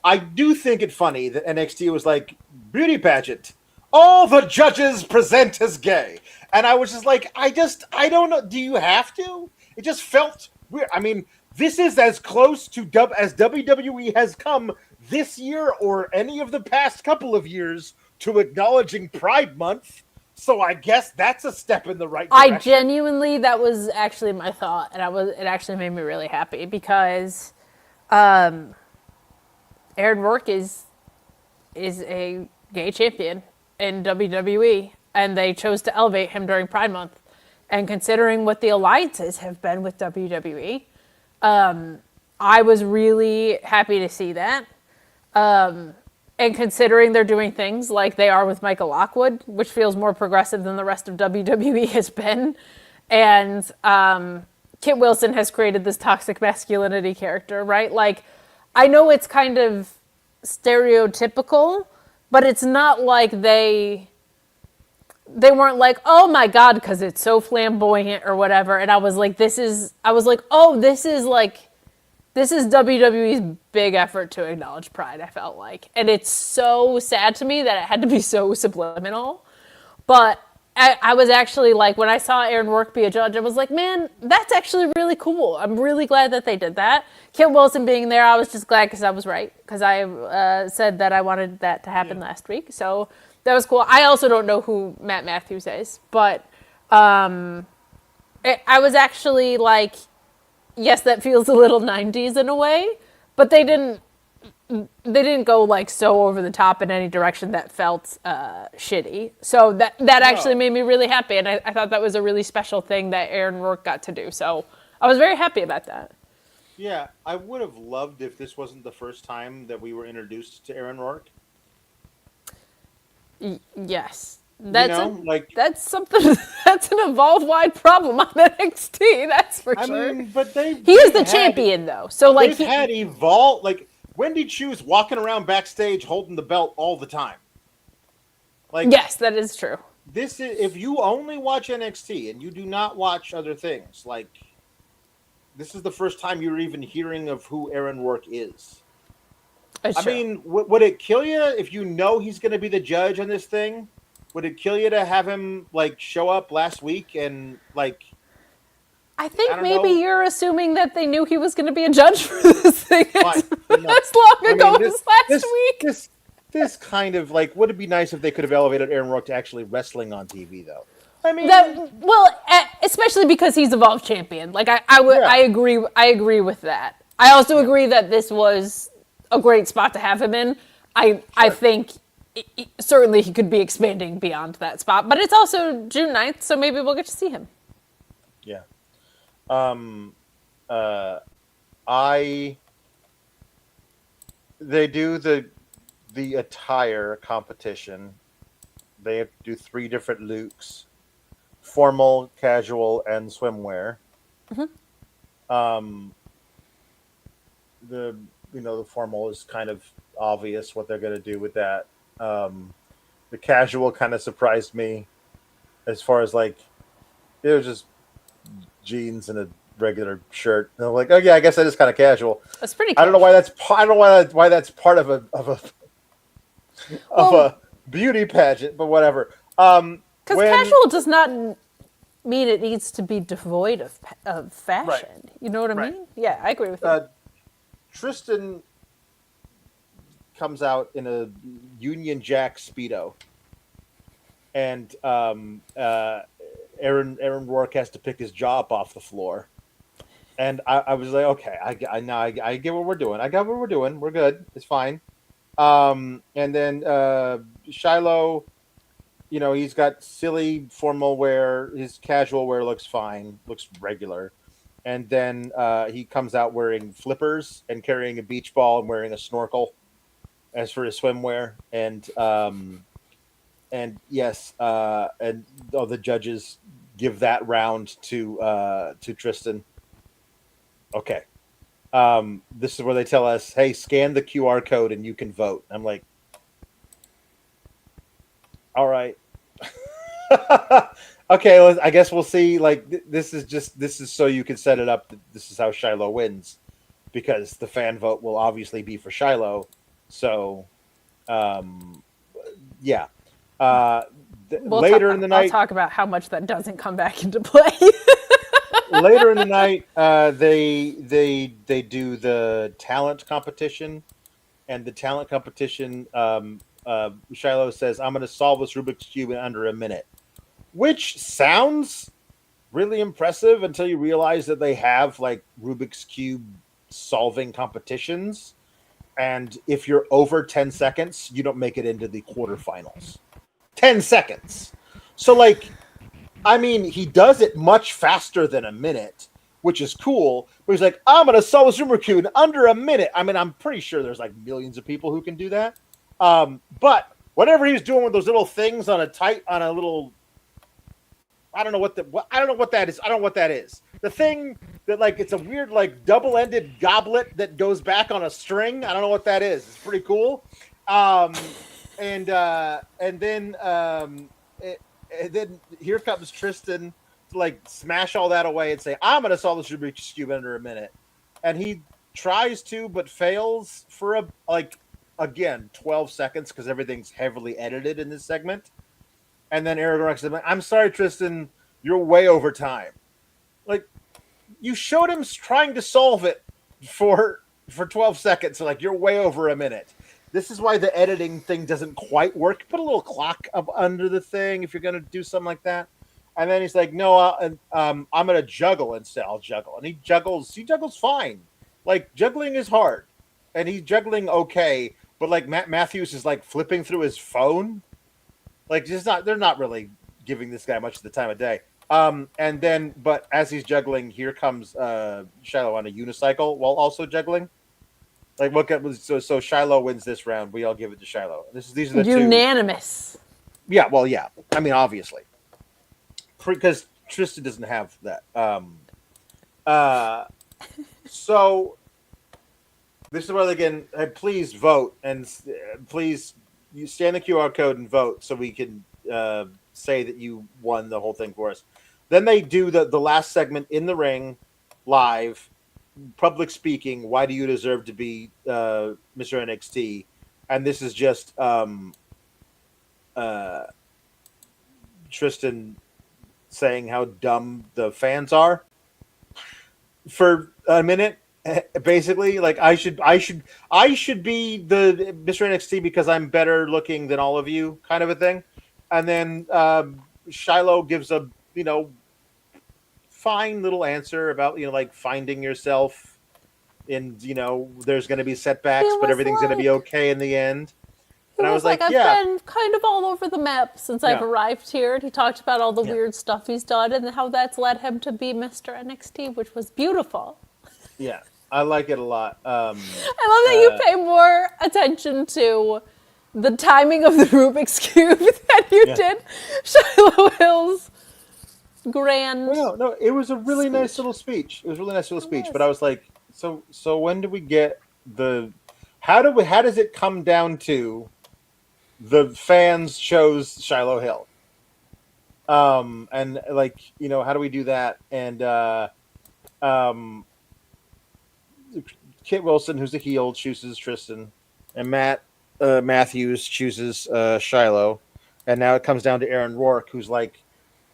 I do think it funny that NXT was like, beauty pageant. All the judges present as gay. And I was just like, I don't know. Do you have to? It just felt weird. I mean, this is as close to as WWE has come this year or any of the past couple of years to acknowledging Pride Month So I guess that's a step in the right I direction. genuinely, that was actually my thought, and it actually made me really happy because Aaron Rourke is a gay champion in WWE, and they chose to elevate him during Pride Month. And considering what the alliances have been with WWE, I was really happy to see that. And considering they're doing things like they are with Michael Lockwood, which feels more progressive than the rest of WWE has been, and Kit Wilson has created this toxic masculinity character, right? Like, I know it's kind of stereotypical, but it's not like they weren't like, oh my god, because it's so flamboyant or whatever. And I was like, this is WWE's big effort to acknowledge Pride, I felt like. And it's so sad to me that it had to be so subliminal. But I was actually like, when I saw Aaron Rourke be a judge, I was like, man, that's actually really cool. I'm really glad that they did that. Kit Wilson being there, I was just glad because I was right. Because I said that I wanted that to happen last week. So that was cool. I also don't know who Matt Matthews is. But I was actually like, yes, that feels a little 90s in a way, but they didn't go like so over the top in any direction that felt shitty. So that actually made me really happy, and I thought that was a really special thing that Aaron Rourke got to do. So I was very happy about that. Yeah, I would have loved if this wasn't the first time that we were introduced to Aaron Rourke. Yes. That's that's something. That's an evolve-wide problem on NXT. That's for sure. I mean, but he is the champion though, so like they've had evolve. Like Wendy Chu's walking around backstage holding the belt all the time. Like, yes, that is true. This is, if you only watch NXT and you do not watch other things, like, this is the first time you're even hearing of who Aaron Rourke is. I mean, would it kill you if you know he's going to be the judge on this thing? Would it kill you to have him like show up last week and like? I think maybe you're assuming that they knew he was going to be a judge for this thing as long ago as last week. This kind of like, would it be nice if they could have elevated Aaron Rourke to actually wrestling on TV though? I mean, especially because he's Evolve champion. Like I agree with that. I also agree that this was a great spot to have him in. I think. Certainly he could be expanding beyond that spot, but it's also June 9th, so maybe we'll get to see him. Yeah. They do the attire competition. They have to do 3 different looks: formal, casual, and swimwear. Mm-hmm. The formal is kind of obvious what they're going to do with that. The casual kind of surprised me, as far as like it was just jeans and a regular shirt. And I'm like, oh yeah, I guess that is kind of casual. That's pretty. I don't know why that's. I don't know why that's part of a beauty pageant, but whatever. Because casual does not mean it needs to be devoid of fashion. Right. You know what I mean? Yeah, I agree with you. Tristan comes out in a Union Jack Speedo, and Aaron Rourke has to pick his jaw up off the floor. And I was like, okay, I get what we're doing. I got what we're doing. We're good. It's fine. And then Shiloh, he's got silly formal wear. His casual wear looks fine, looks regular. And then he comes out wearing flippers and carrying a beach ball and wearing a snorkel as for his swimwear. And yes, and all the judges give that round to Tristan. Okay. This is where they tell us, hey, scan the QR code and you can vote. I'm like, all right. Okay, well, I guess we'll see. Like, this is so you can set it up that this is how Shiloh wins, because the fan vote will obviously be for Shiloh. So, yeah. Later in the night, I'll talk about how much that doesn't come back into play. Later in the night, they do the talent competition, and the talent competition, Shiloh says, "I'm going to solve this Rubik's Cube in under a minute," which sounds really impressive until you realize that they have like Rubik's Cube solving competitions. And if you're over 10 seconds, you don't make it into the quarterfinals. 10 seconds. So, like, I mean, he does it much faster than a minute, which is cool. But he's like, I'm going to solve a Sudoku in under a minute. I mean, I'm pretty sure there's like millions of people who can do that. But whatever he was doing with those little things on a little, I don't know what that is. I don't know what that is. The thing that like it's a weird like double-ended goblet that goes back on a string. I don't know what that is. It's pretty cool. And then here comes Tristan to like smash all that away and say, "I'm going to solve this Rubik's Cube under a minute," and he tries to but fails for again 12 seconds because everything's heavily edited in this segment. And then Aaron Rook said, "I'm sorry, Tristan, you're way over time." Like, you showed him trying to solve it for 12 seconds, so like you're way over a minute. This is why the editing thing doesn't quite work. Put a little clock up under the thing if you're going to do something like that. And then he's like, "No, I'm going to juggle instead. I'll juggle." And he juggles fine. Like, juggling is hard. And he's juggling okay, but like Matt Matthews is like flipping through his phone. Like, they're not really giving this guy much of the time of day. And then, but as he's juggling, here comes Shiloh on a unicycle while also juggling. Like, so Shiloh wins this round. We all give it to Shiloh. These are the unanimous. Yeah, well, yeah. I mean, obviously, because Tristan doesn't have that. So this is where again, please vote and please. You scan the QR code and vote so we can say that you won the whole thing for us. Then they do the last segment in the ring, live, public speaking. Why do you deserve to be Mr. NXT? And this is just Tristan saying how dumb the fans are for a minute. Basically, like I should be the Mr. NXT because I'm better looking than all of you, kind of a thing. And then Shiloh gives a fine little answer about like finding yourself, and there's going to be setbacks, but everything's going to be okay in the end. And I was like, I've yeah, been kind of all over the map since I've arrived here. And he talked about all the weird stuff he's done and how that's led him to be Mr. NXT, which was beautiful. Yeah. I like it a lot. I love that you pay more attention to the timing of the Rubik's Cube than you did Shiloh Hill's grand. No, it was a really nice little speech. It was a really nice little speech. But I was like, so when do we get how does it come down to the fans chose Shiloh Hill? And like, how do we do that? And Kit Wilson, who's a heel, chooses Tristan, and Matthews chooses Shiloh, and now it comes down to Aaron Rourke, who's like,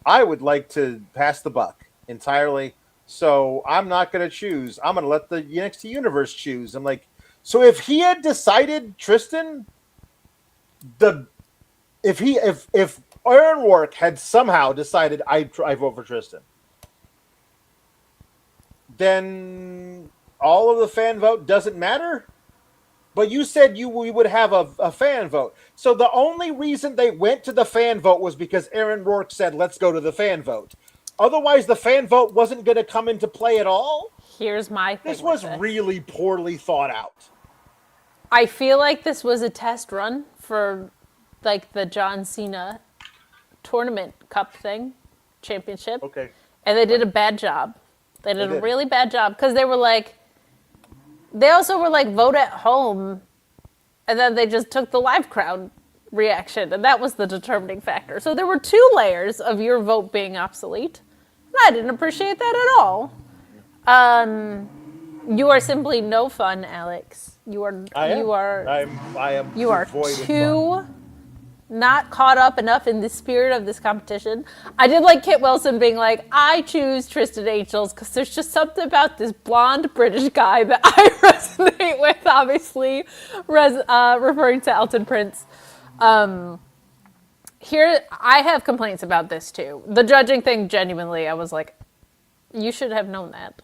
I would like to pass the buck entirely, so I'm not going to choose. I'm going to let the NXT Universe choose. I'm like, so if he had decided Tristan, if Aaron Rourke had somehow decided I vote for Tristan, then all of the fan vote doesn't matter. But you said we would have a fan vote. So the only reason they went to the fan vote was because Aaron Rourke said, let's go to the fan vote. Otherwise, the fan vote wasn't going to come into play at all. Here's my thing. This was really poorly thought out. I feel like this was a test run for like the John Cena tournament cup thing, championship. Okay. And they did a bad job. They did a really bad job because they also were like, vote at home. And then they just took the live crowd reaction. And that was the determining factor. So there were 2 layers of your vote being obsolete. And I didn't appreciate that at all. You are simply no fun, Alex. You are too not caught up enough in the spirit of this competition. I did like Kit Wilson being like, I choose Tristan Angels because there's just something about this blonde British guy that I resonate with, obviously, referring to Elton Prince. Here, I have complaints about this too. The judging thing, genuinely, I was like, you should have known that.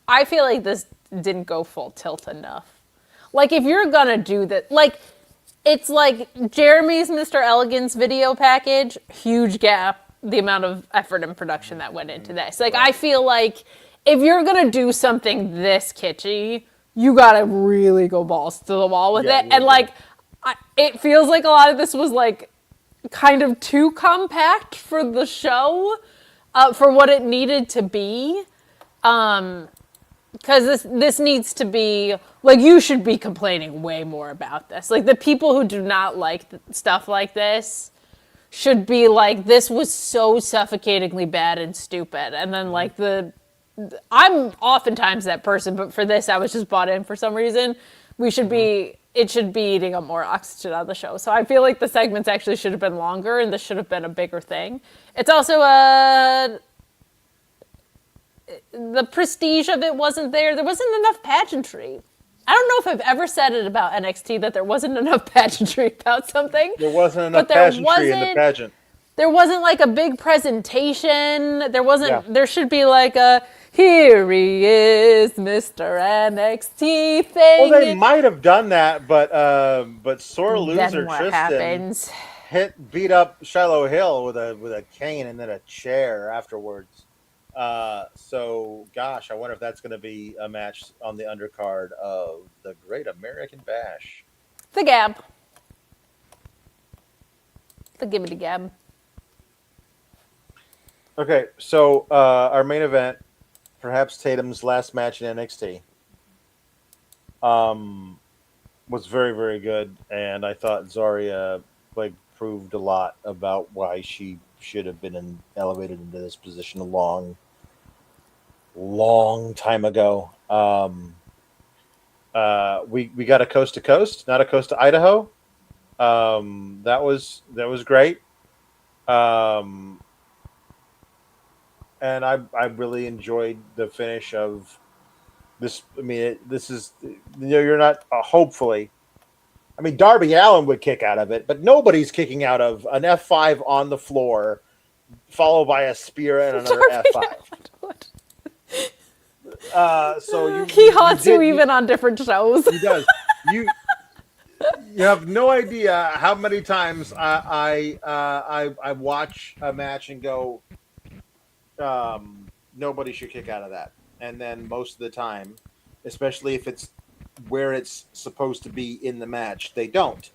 I feel like this didn't go full tilt enough. Like, if you're gonna do that, like, it's like Jeremy's Mr. Elegance video package, huge gap, the amount of effort and production that went into this. Like, I feel like if you're gonna do something this kitschy, you gotta really go balls to the wall with it. And, like, it feels like a lot of this was, like, kind of too compact for the show, for what it needed to be. Because this needs to be, like, you should be complaining way more about this. Like, the people who do not like stuff like this should be like, this was so suffocatingly bad and stupid. And then, like, I'm oftentimes that person, but for this, I was just bought in for some reason. It should be eating up more oxygen on the show. So I feel like the segments actually should have been longer, and this should have been a bigger thing. It's also the prestige of it wasn't there. There wasn't enough pageantry. I don't know if I've ever said it about NXT that there wasn't enough pageantry about something. There wasn't enough pageantry in the pageant. There wasn't like a big presentation. There wasn't. Yeah. There should be like a here he is, Mr. NXT thing. Well, they might have done that, but sore loser Tristan beat up Shiloh Hill with a cane and then a chair afterwards. So, gosh, I wonder if that's going to be a match on the undercard of the Great American Bash. The Gab. The Gibbity Gab. Okay, so our main event, perhaps Tatum's last match in NXT, was very, very good, and I thought ZARIA proved a lot about why she should have been elevated into this position a long time ago. We got a coast to coast, not a coast to Idaho. That was great. And I really enjoyed the finish of this. I mean, this is, you're not hopefully. I mean, Darby Allin would kick out of it, but nobody's kicking out of an F5 on the floor, followed by a spear and another F5. So he haunts you even on different shows. He does. You have no idea how many times I watch a match and go, nobody should kick out of that. And then most of the time, especially if it's where it's supposed to be in the match, they don't.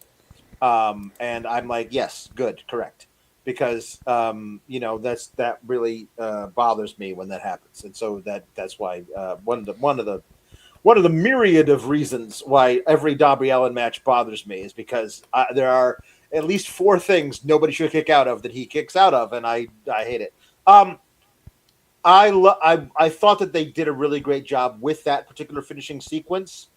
And I'm like, yes, good, correct. Because that really bothers me when that happens. And so that's why one of the myriad of reasons why every Darby Allin match bothers me is because there are at least 4 things nobody should kick out of that he kicks out of, and I hate it. I thought that they did a really great job with that particular finishing sequence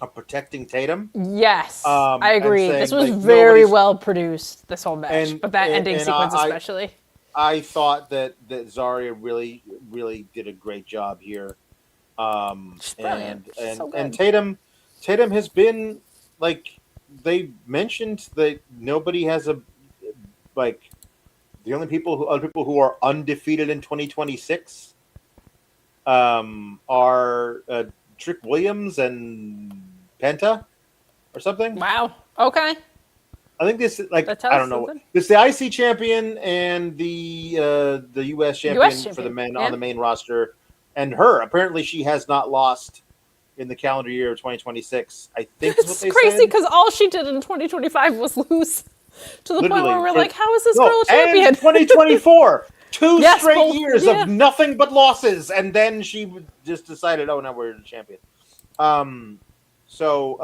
of protecting Tatum. Yes, I agree. This was very well produced, this whole match, but that ending sequence especially. I thought that ZARIA really, really did a great job here. And Tatum has been, like, they mentioned that nobody has the only other people who are undefeated in 2026 are Trick Williams and Penta or something. Wow. Okay. I think this I don't know. This is the IC champion and the US champion for the men on the main roster, and her. Apparently, she has not lost in the calendar year of 2026. I think it's crazy because all she did in 2025 was lose. To the point where we're like, how is this girl a champion? And 2024, 2 straight years of nothing but losses, and then she just decided, oh, now we're the champion. So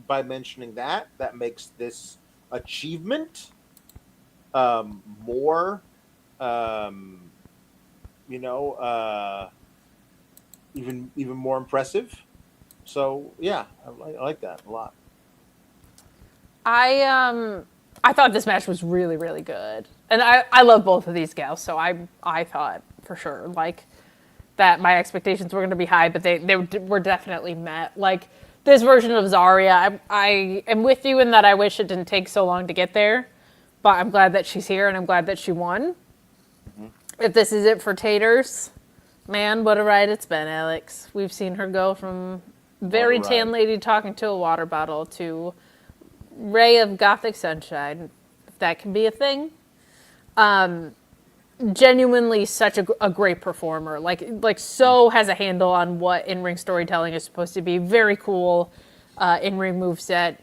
by mentioning that makes this achievement more, even more impressive. So yeah, I like that a lot. I thought this match was really, really good, and I love both of these gals. So I thought for sure that my expectations were going to be high, but they were definitely met. Like, this version of Zarya, I am with you in that I wish it didn't take so long to get there, but I'm glad that she's here and I'm glad that she won. Mm-hmm. If this is it for Taters, man, what a ride it's been, Alex. We've seen her go from very tan lady talking to a water bottle to ray of gothic sunshine, if that can be a thing. Genuinely such a great performer. Like so has a handle on what in-ring storytelling is supposed to be. Very cool in-ring moveset.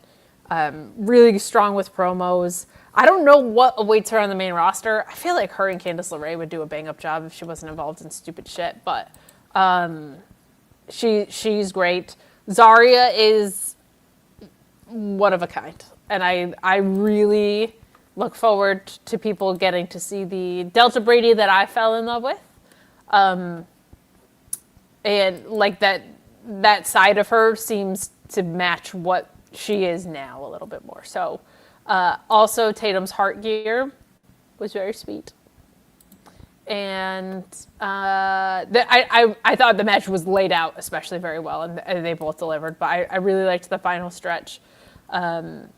Really strong with promos. I don't know what awaits her on the main roster. I feel like her and Candice LeRae would do a bang-up job if she wasn't involved in stupid shit. But she's great. Zarya is one of a kind. And I really look forward to people getting to see the Delta Brady that I fell in love with. And like that side of her seems to match what she is now a little bit more. So also Tatum's heart gear was very sweet. And I thought the match was laid out especially very well, and they both delivered. But I really liked the final stretch.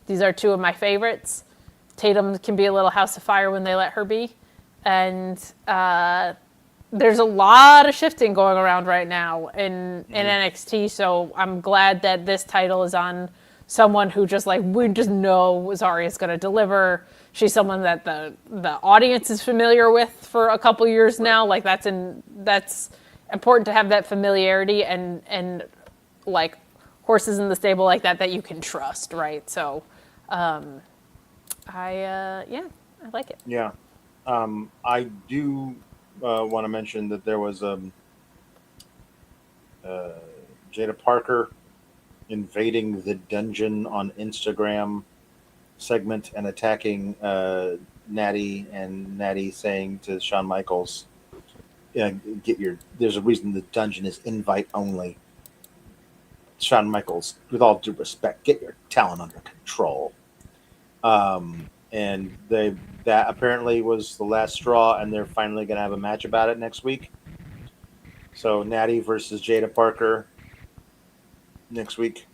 These are two of my favorites. Tatum can be a little house of fire when they let her be. And there's a lot of shifting going around right now in NXT, so I'm glad that this title is on someone who just like, we just know Zarya's going to deliver. She's someone that the audience is familiar with for a couple years now. Like that's important to have that familiarity and like horses in the stable like that you can trust, right? So I like it. Yeah. I do want to mention that there was Jada Parker invading the dungeon on Instagram segment and attacking Natty, and Natty saying to Shawn Michaels, there's a reason the dungeon is invite only. Shawn Michaels, with all due respect, get your talent under control. And that apparently was the last straw, and they're finally going to have a match about it next week. So Natty versus Jada Parker next week.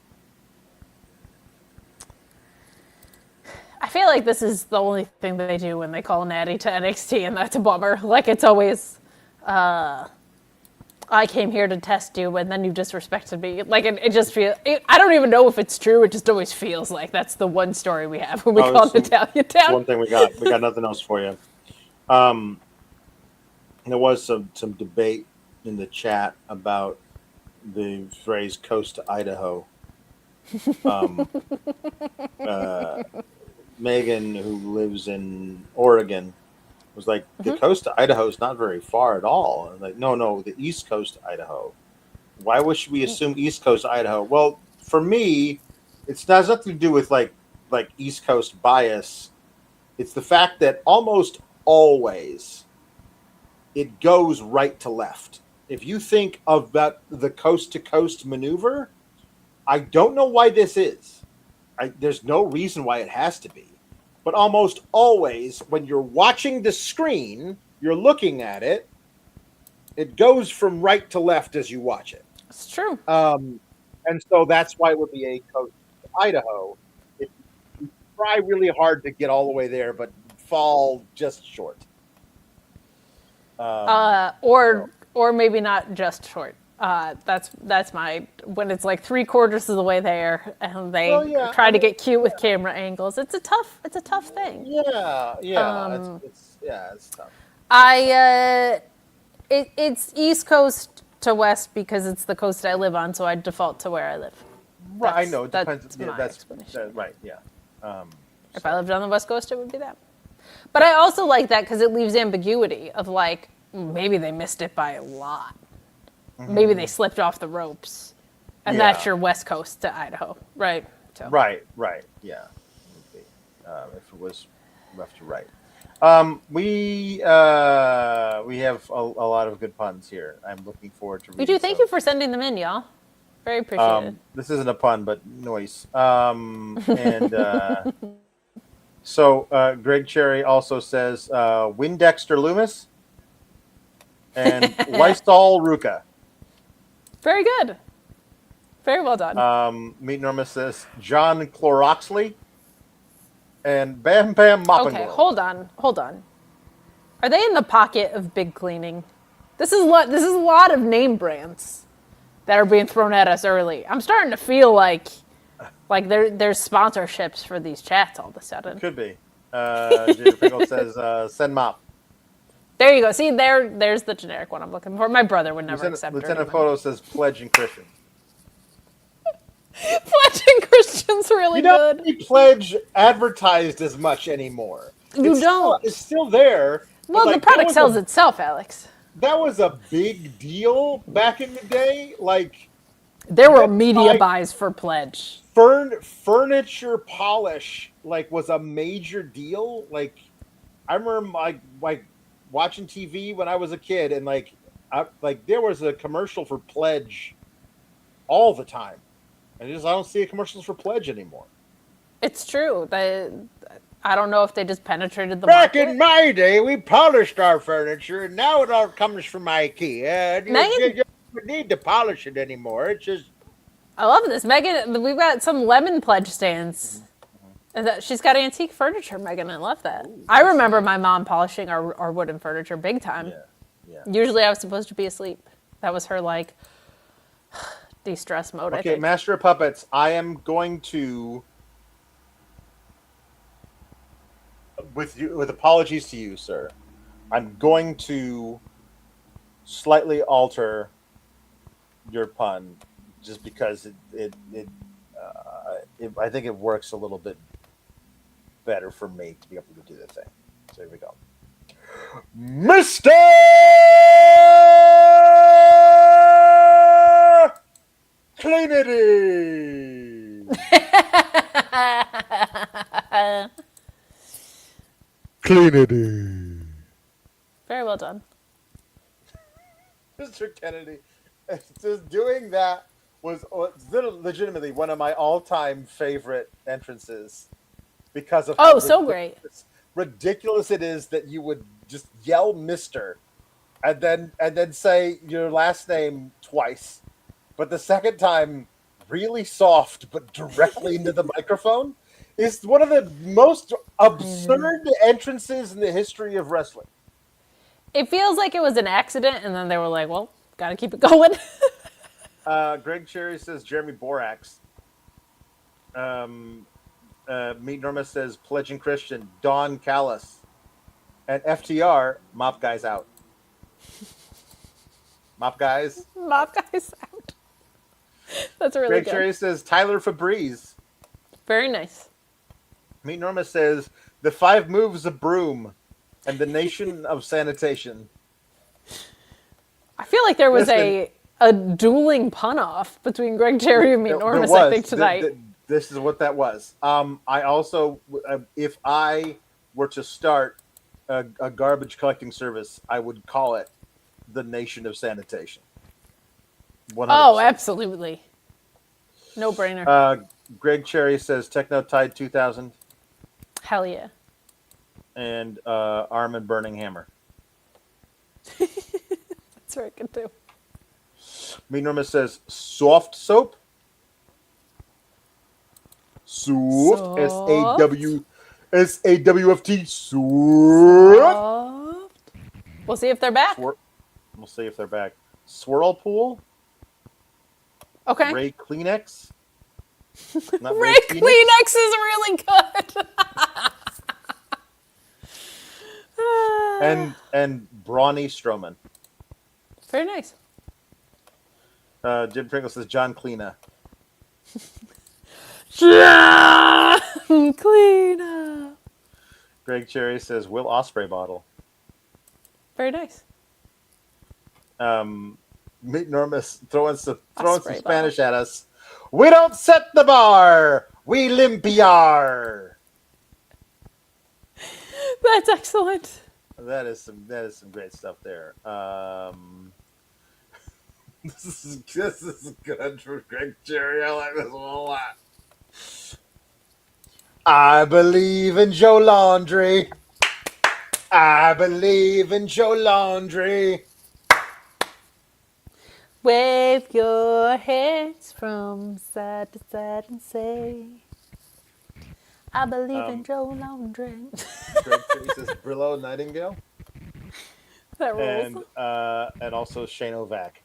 I feel like this is the only thing that they do when they call Natty to NXT, and that's a bummer. Like it's always, I came here to test you, and then you disrespected me. Like it just feels. I don't even know if it's true. It just always feels like that's the one story we have when we call it Italian Town. One thing we got. We got nothing else for you. There was some debate in the chat about the phrase "coast to Idaho." Megan, who lives in Oregon, was like, the coast to Idaho is not very far at all. And like, no, the East Coast to Idaho. Why should we assume East Coast to Idaho? Well, for me, it has nothing to do with like East Coast bias. It's the fact that almost always it goes right to left. If you think of the coast to coast maneuver, I don't know why this is. There's no reason why it has to be. But almost always, when you're watching the screen, you're looking at it, it goes from right to left as you watch it. It's true. And so that's why it would be a coast to Idaho. If you try really hard to get all the way there, but fall just short. Or maybe not just short. That's my, when it's like 3/4 of the way there and they try to get cute with camera angles. It's a tough thing. Yeah. It's tough. It's East Coast to West because it's the coast I live on, so I default to where I live. Right, I know. It depends. That's explanation. Right, yeah. If I lived on the West Coast, it would be that. But I also like that because it leaves ambiguity of like, maybe they missed it by a lot. Mm-hmm. Maybe they slipped off the ropes. And that's your West Coast to Idaho, right? So. Right, yeah. If it was left to right. We have a lot of good puns here. I'm looking forward to reading. We do. Thank you for sending them in, y'all. Very appreciated. This isn't a pun, but noise. So Greg Cherry also says Windexter Loomis and Lysol Ruka. Very good. Very well done. Meet Norma says John Cloroxley and Bam Bam Mopping Okay, Girl. hold on. Are they in the pocket of big cleaning? This is a lot of name brands that are being thrown at us early. I'm starting to feel like there's sponsorships for these chats all of a sudden. Could be. Jada Pringle says send mop. There you go. See, there's the generic one I'm looking for. My brother would never accept Lieutenant dirty Photo says pledge and Christian. money. Pledging Christian's really good. You don't see pledge advertised as much anymore. It's still there. Well, the product sells itself, Alex. That was a big deal back in the day. Like, there were media buys for pledge. Furniture polish was a major deal. Like, I remember like watching TV when I was a kid, and there was a commercial for pledge all the time. And I don't see commercials for pledge anymore. It's true. I don't know if they just penetrated the market. Back in my day, we polished our furniture, and now it all comes from IKEA. You don't need to polish it anymore. It's just... I love this. Megan, we've got some lemon pledge stands. She's got antique furniture, Megan. I love that. Ooh, I remember my mom polishing our wooden furniture big time. Yeah. Usually I was supposed to be asleep. That was her, de-stress mode, I think. Master of Puppets, I am going to... With apologies to you, sir, I'm going to slightly alter your pun, just because I think it works a little bit better for me to be able to do the thing. So here we go, Mr. Cleanity. Cleanity. Very well done. Mr. Kennedy, just doing that was legitimately one of my all-time favorite entrances because of how great. Ridiculous it is that you would just yell Mr. and then say your last name twice, but the second time really soft but directly into the microphone. Is one of the most absurd entrances in the history of wrestling. It feels like it was an accident, and then they were like, well, gotta keep it going. Greg Cherry says Jeremy Borax. Meet Norma says Pledging Christian, Don Callis. And FTR, Mop Guys out. Mop Guys. Mop Guys out. That's really Greg good. Cherry says Tyler Febreze. Very nice. Meet Norma says the 5 moves of broom and the nation of sanitation. I feel like there was a dueling pun off between Greg Cherry and Meet Normus, I think, tonight. This is what that was. I also, if I were to start a garbage collecting service, I would call it the nation of sanitation. 100%. Oh, absolutely. No brainer. Greg Cherry says Techno Tide 2000. Hell yeah. And Armin Burning Hammer. That's very good too. Me Norma says soft soap. Soft. S-A-W-F-T. Soft. We'll see if they're back. We'll see if they're back. Swirl Pool. Okay. Ray Kleenex. Not Ray Kleenex is really good. and Brawny Strowman. Very nice. Jim Pringle says John Cleena. John Cleena. Greg Cherry says Will Ospreay bottle. Very nice. Meet Normus throwing some Spanish at us. We don't set the bar. We limpiar. That's excellent. That is some great stuff there. This is good for Greg Cherry. I like this one a lot. I believe in Joe Laundry. I believe in Joe Laundry. Wave your hands from side to side and say, I believe in Joe Laundry. Greg says Brillo Nightingale. That rules. And also Shane O'Vac.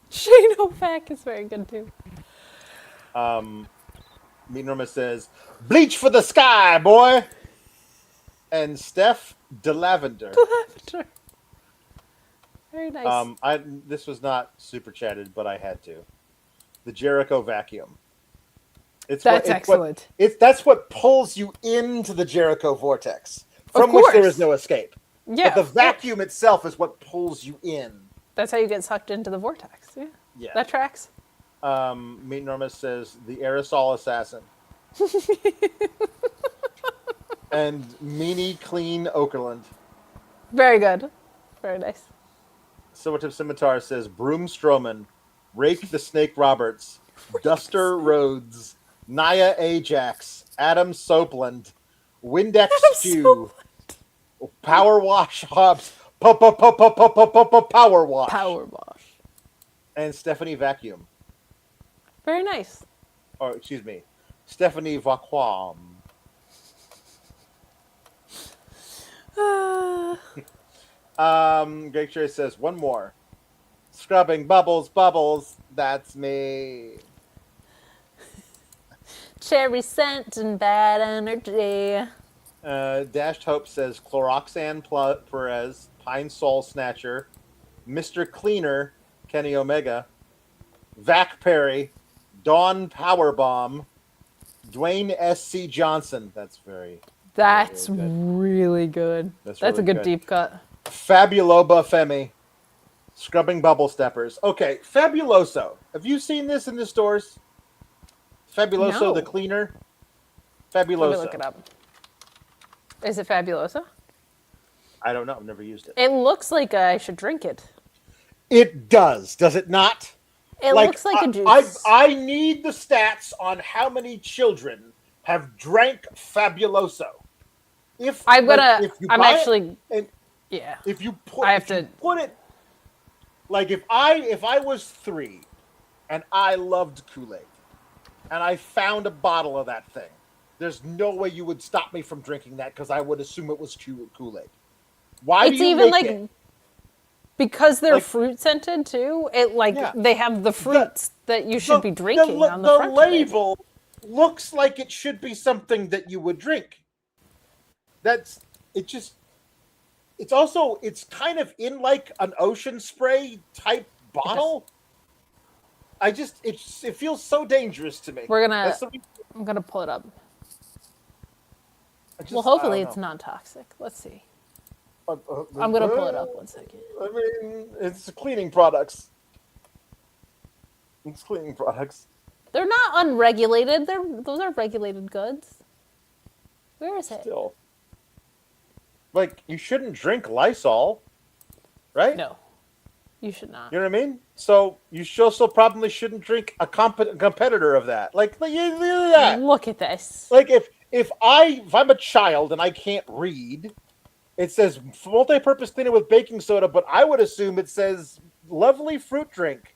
Shane O'Vac is very good too. Meet Norma says, bleach for the sky, boy. And Steph DeLavender. Very nice. This was not super chatted, but I had to. The Jericho vacuum. That's excellent. That's what pulls you into the Jericho vortex, from course. which there is no escape. Yeah. But the vacuum itself is what pulls you in. That's how you get sucked into the vortex. Yeah. That tracks. Meet Norma says the aerosol assassin. And Meanie Clean Okerlund. Very good. Very nice. Silvertip Scimitar says Broom Strowman, Rake the Snake Roberts, Duster Rhodes, Nia Ajax, Adam Soapland, Windex Stew, Power Wash Hobbs, Power Wash. Power Wash. And Stephanie Vacuum. Very nice. Or, excuse me, Stephanie Vacuum. Greg Cherry says, one more. Scrubbing bubbles, that's me. Cherry scent and bad energy. Dashed Hope says, Cloroxan Perez, Pine Sol Snatcher, Mr. Cleaner, Kenny Omega, Vac Perry, Dawn Powerbomb, Dwayne S.C. Johnson. That's very really good. That's really a good deep cut. Fabuloba Femi, Scrubbing Bubble Steppers. Okay, Fabuloso. Have you seen this in the stores? Fabuloso, No. the cleaner. Let me Fabuloso. look it up. Is it Fabuloso? I don't know. I've never used it. It looks like I should drink it. It does it not? It looks like a juice. I need the stats on how many children have drank Fabuloso. If I'm gonna. if you I'm buy actually. it, Yeah. if you put, I have if you to put it, like if I was 3, and I loved Kool-Aid, and I found a bottle of that thing, there's no way you would stop me from drinking that because I would assume it was Kool-Aid. Why It's do you even make like it? because they're Like- fruit scented too. It Yeah. they have the fruits that you should be drinking on the front of it. label looks like it should be something that you would drink. It's kind of in like an ocean spray type bottle. It feels so dangerous to me. I'm gonna pull it up. Well, hopefully it's non-toxic. Let's see. I'm gonna pull it up 1 second. I mean, it's cleaning products. It's cleaning products. They're not unregulated. Those are regulated goods. Where is it? Still. Like, you shouldn't drink Lysol, right? No, you should not. You know what I mean? So you also probably shouldn't drink a competitor of that. Like that. Look at this. Like if I'm a child and I can't read, it says multi-purpose cleaner with baking soda, but I would assume it says lovely fruit drink.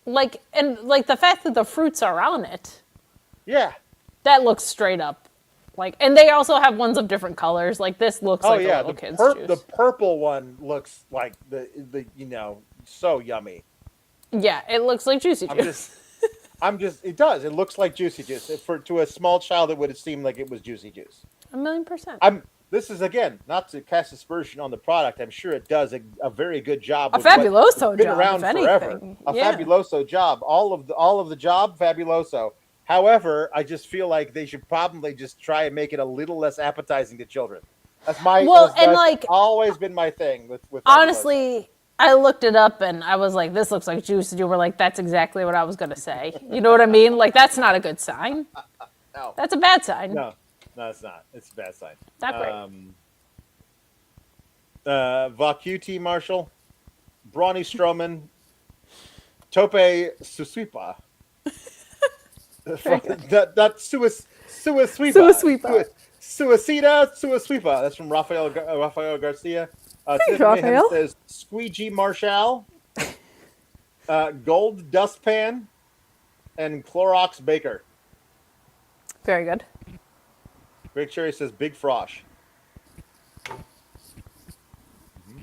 Like the fact that the fruits are on it. Yeah. That looks straight up. And they also have ones of different colors. Like this looks like a little kid's juice. The purple one looks like the so yummy. Yeah, it looks like juicy juice. It does. It looks like juicy juice. To a small child, it would have seemed like it was juicy juice. 1,000,000%. This is, again, not to cast aspersion on the product. I'm sure it does a very good job. A Fabuloso been job, around if forever. anything. A Fabuloso job. All of the job, Fabuloso. However, I just feel like they should probably just try and make it a little less appetizing to children. That's always been my thing with honestly, I looked it up and I was like, this looks like juice. And you were like, that's exactly what I was going to say. You know what I mean? Like, that's not a good sign. No. That's a bad sign. No, it's not. It's a bad sign. Not great. Vacuti Marshall, Brawny Strowman, Tope Susuipa. That's Suicida. Suicida. That's from Rafael Garcia. Thanks, Rafael. Says Squeegee Marshall. Gold Dustpan and Clorox Baker. Very good. Greg Cherry says Big Frosh.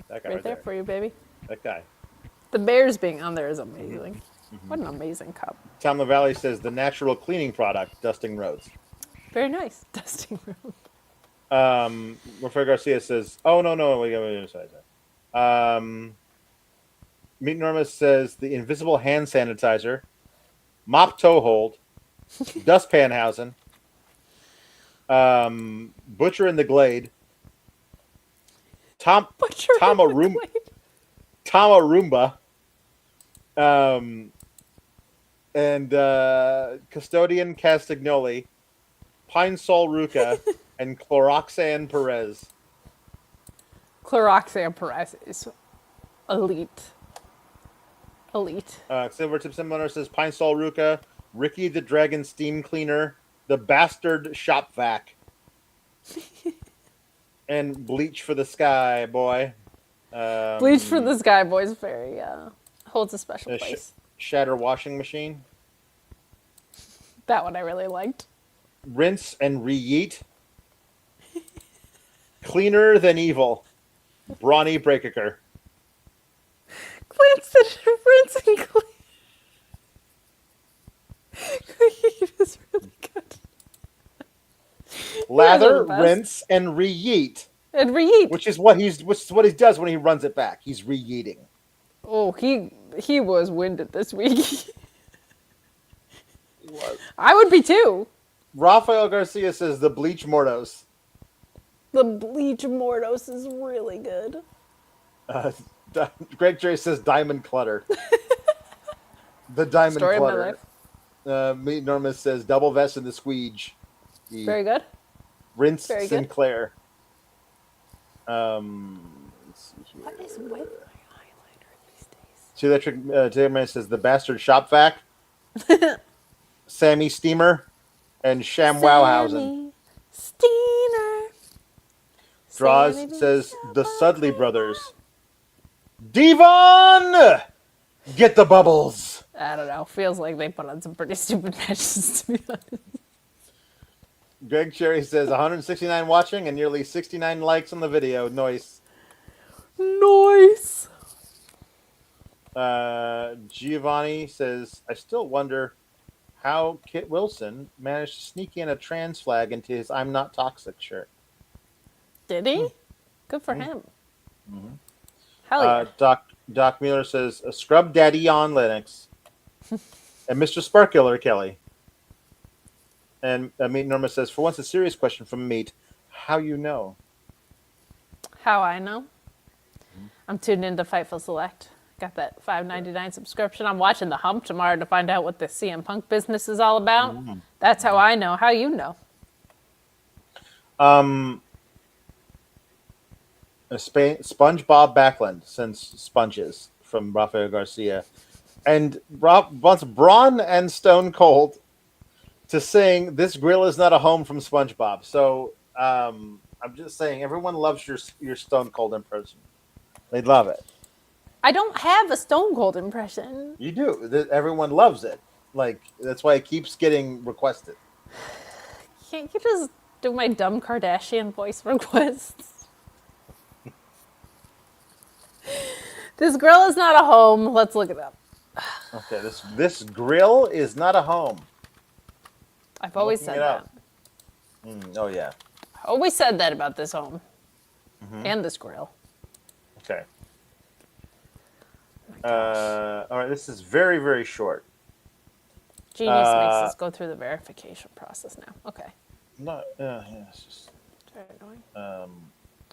That guy Right there for you, baby. That guy. The Bears being on there is amazing. What an amazing cup. Tom LaValle says the natural cleaning product, dusting roads. Very nice. Dusting room. Rafael Garcia says, "Oh no, we got the other side." Meet Norma says the invisible hand sanitizer, mop toe hold, dustpan housing, Butcher in the Glade, Tomarumba, and Custodian Castagnoli, Pine Sol Ruca, and Cloroxan Perez. Cloroxan Perez is elite. Silver Tip Similar says Pine Sol Ruca, Ricky the Dragon Steam Cleaner, the Bastard Shop Vac, and Bleach for the Sky Boy. Bleach for the Sky Boy is very holds a special place. Shatter Washing Machine. That one I really liked. Rinse and Reheat. Cleaner Than Evil. Brawny Breakaker. Rinse and clean. Clean is really good. Lather, rinse, and reheat. And reheat. Which is what he does when he runs it back. He's reheating. Oh, he was winded this week. He was. I would be too. Rafael Garcia says the Bleach Mortos. The Bleach Mortos is really good. Greg J says Diamond Clutter. The Diamond Story Clutter. Of my life. Meet Norma says Double Vest and the Squeege. Very good. Rinse Very Sinclair. What is with my highlighter these days? Two Electric Taylor says the Bastard Shop Vac. Sammy Steamer. And Shamwowhausen. Steamer. Draws says the Sudley Brothers. Devon! Get the bubbles. I don't know. Feels like they put on some pretty stupid matches, to be honest. Greg Cherry says 169 watching and nearly 69 likes on the video. Nice. Nice. Giovanni says, I still wonder how Kit Wilson managed to sneak in a trans flag into his I'm Not Toxic shirt. Did he? Good for him. Mm-hmm. Hell yeah. Doc Mueller says, Scrub Daddy on Linux. And Mr. Sparkiller Kelly. And Meet Norma says, for once a serious question from Meet. How you know? How I know? I'm tuned into Fightful Select. Got that $5.99 subscription. I'm watching The Hump tomorrow to find out what the CM Punk business is all about. That's how I know. How you know? SpongeBob Backlund sends sponges from Rafael Garcia. And wants Braun and Stone Cold to sing This Grill Is Not a Home from SpongeBob. So I'm just saying, everyone loves your Stone Cold impression. They love it. I don't have a Stone Cold impression. You do. Everyone loves it. Like, that's why it keeps getting requested. Can't you just do my dumb Kardashian voice requests? This grill is not a home. Let's look it up. Okay, this grill is not a home. I've always said that. Oh, yeah. I always said that about this home. And this grill. Okay. All right, this is very, very short. Genius makes us go through the verification process now. Okay. It's just very annoying.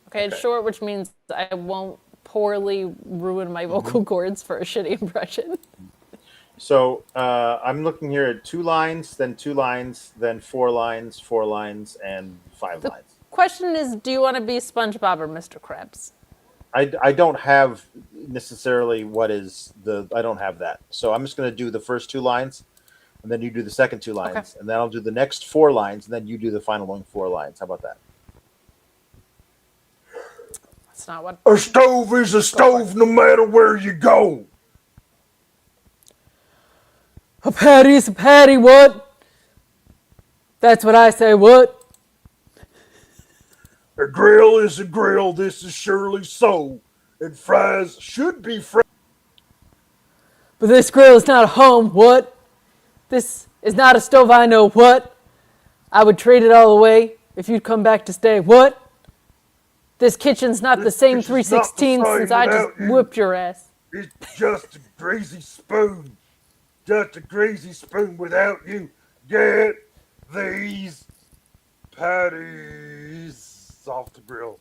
Okay, it's short, which means I won't poorly ruin my vocal cords for a shitty impression. So I'm looking here at 2 lines, then 2 lines, then 4 lines, 4 lines, and 5 lines. Question is, do you want to be SpongeBob or Mr. Krabs? I don't have necessarily I don't have that. So I'm just going to do the first 2 lines, and then you do the second 2 lines, and then I'll do the next 4 lines, and then you do the final 4 lines. How about that? That's not what... A stove is a stove no matter where you go. A patty's a patty, what? That's what I say, what? A grill is a grill, this is surely so. And fries should be fried. But this grill is not a home, what? This is not a stove, I know, what? I would trade it all away if you'd come back to stay, what? This kitchen's not the same 316 since I just whipped your ass. It's just a greasy spoon. Just a greasy spoon without you. Get these patties off the grill.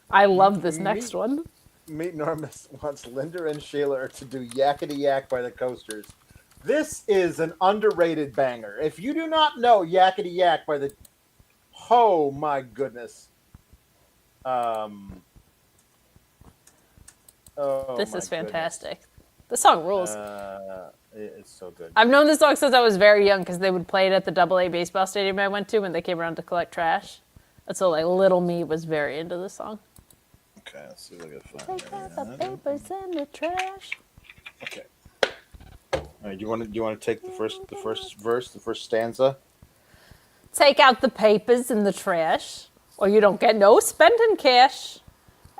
I love this next one. Meet Normus wants Linda and Shayla to do Yakety Yak by the Coasters. This is an underrated banger. If you do not know Yakety Yak by the... Oh, my goodness. This is fantastic. The song rules. It's so good. I've known this song since I was very young because they would play it at the AA baseball stadium I went to when they came around to collect trash. And so, like, little me was very into this song. Okay, let's see if I can find Take out the papers and the trash. Okay. All right, do you want to take the first verse, the first stanza? Take out the papers and the trash, or you don't get no spending cash.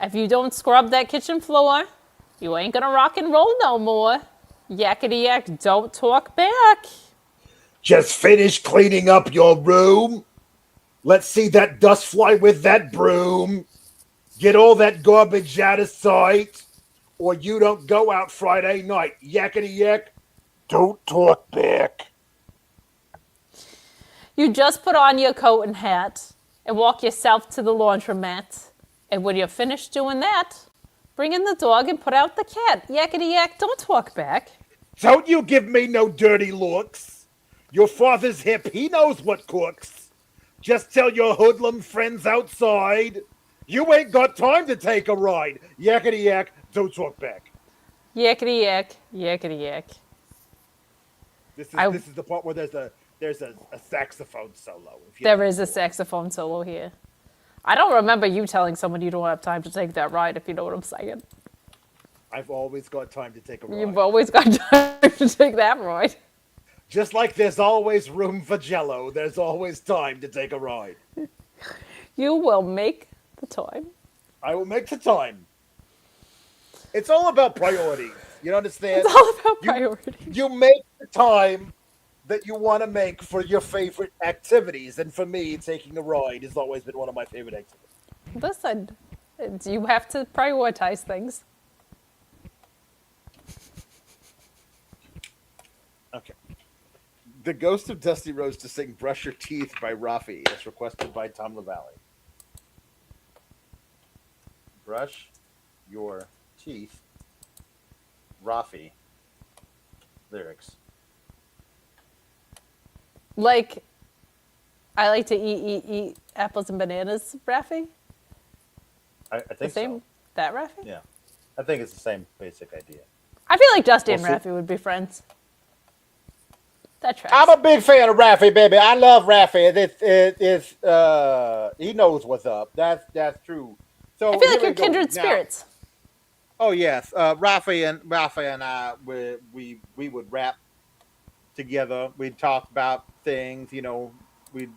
If you don't scrub that kitchen floor, you ain't gonna rock and roll no more. Yakety yak, don't talk back. Just finish cleaning up your room. Let's see that dust fly with that broom. Get all that garbage out of sight, or you don't go out Friday night. Yakety yak, don't talk back. You just put on your coat and hat and walk yourself to the laundromat. And when you're finished doing that, bring in the dog and put out the cat. Yakety yak, don't talk back. Don't you give me no dirty looks. Your father's hip, he knows what cooks. Just tell your hoodlum friends outside. You ain't got time to take a ride. Yakety yak, don't talk back. Yakety yak, yakety yak. This is the part where there's a saxophone solo. There is a saxophone solo here. I don't remember you telling someone you don't have time to take that ride, if you know what I'm saying. I've always got time to take a ride. You've always got time to take that ride. Just like there's always room for Jello, there's always time to take a ride. You will make the time. I will make the time. It's all about priorities. You understand? It's all about priorities. You make the time that you want to make for your favorite activities. And for me, taking a ride has always been one of my favorite activities. Listen, you have to prioritize things. Okay. The Ghost of Dusty Rose to sing Brush Your Teeth by Rafi is requested by Tom LaValle. Brush your teeth. Rafi. Lyrics. Like, I like to eat apples and bananas, Rafi? I think the same, so. That Rafi? Yeah. I think it's the same basic idea. I feel like Dusty and We'll see. Rafi would be friends. That tracks. I'm a big fan of Rafi, baby. I love Rafi. He knows what's up. That's true. So I feel like here you're we go. kindred Now- spirits. Oh yes, Rafi and I we would rap together. We'd talk about things. You know, we'd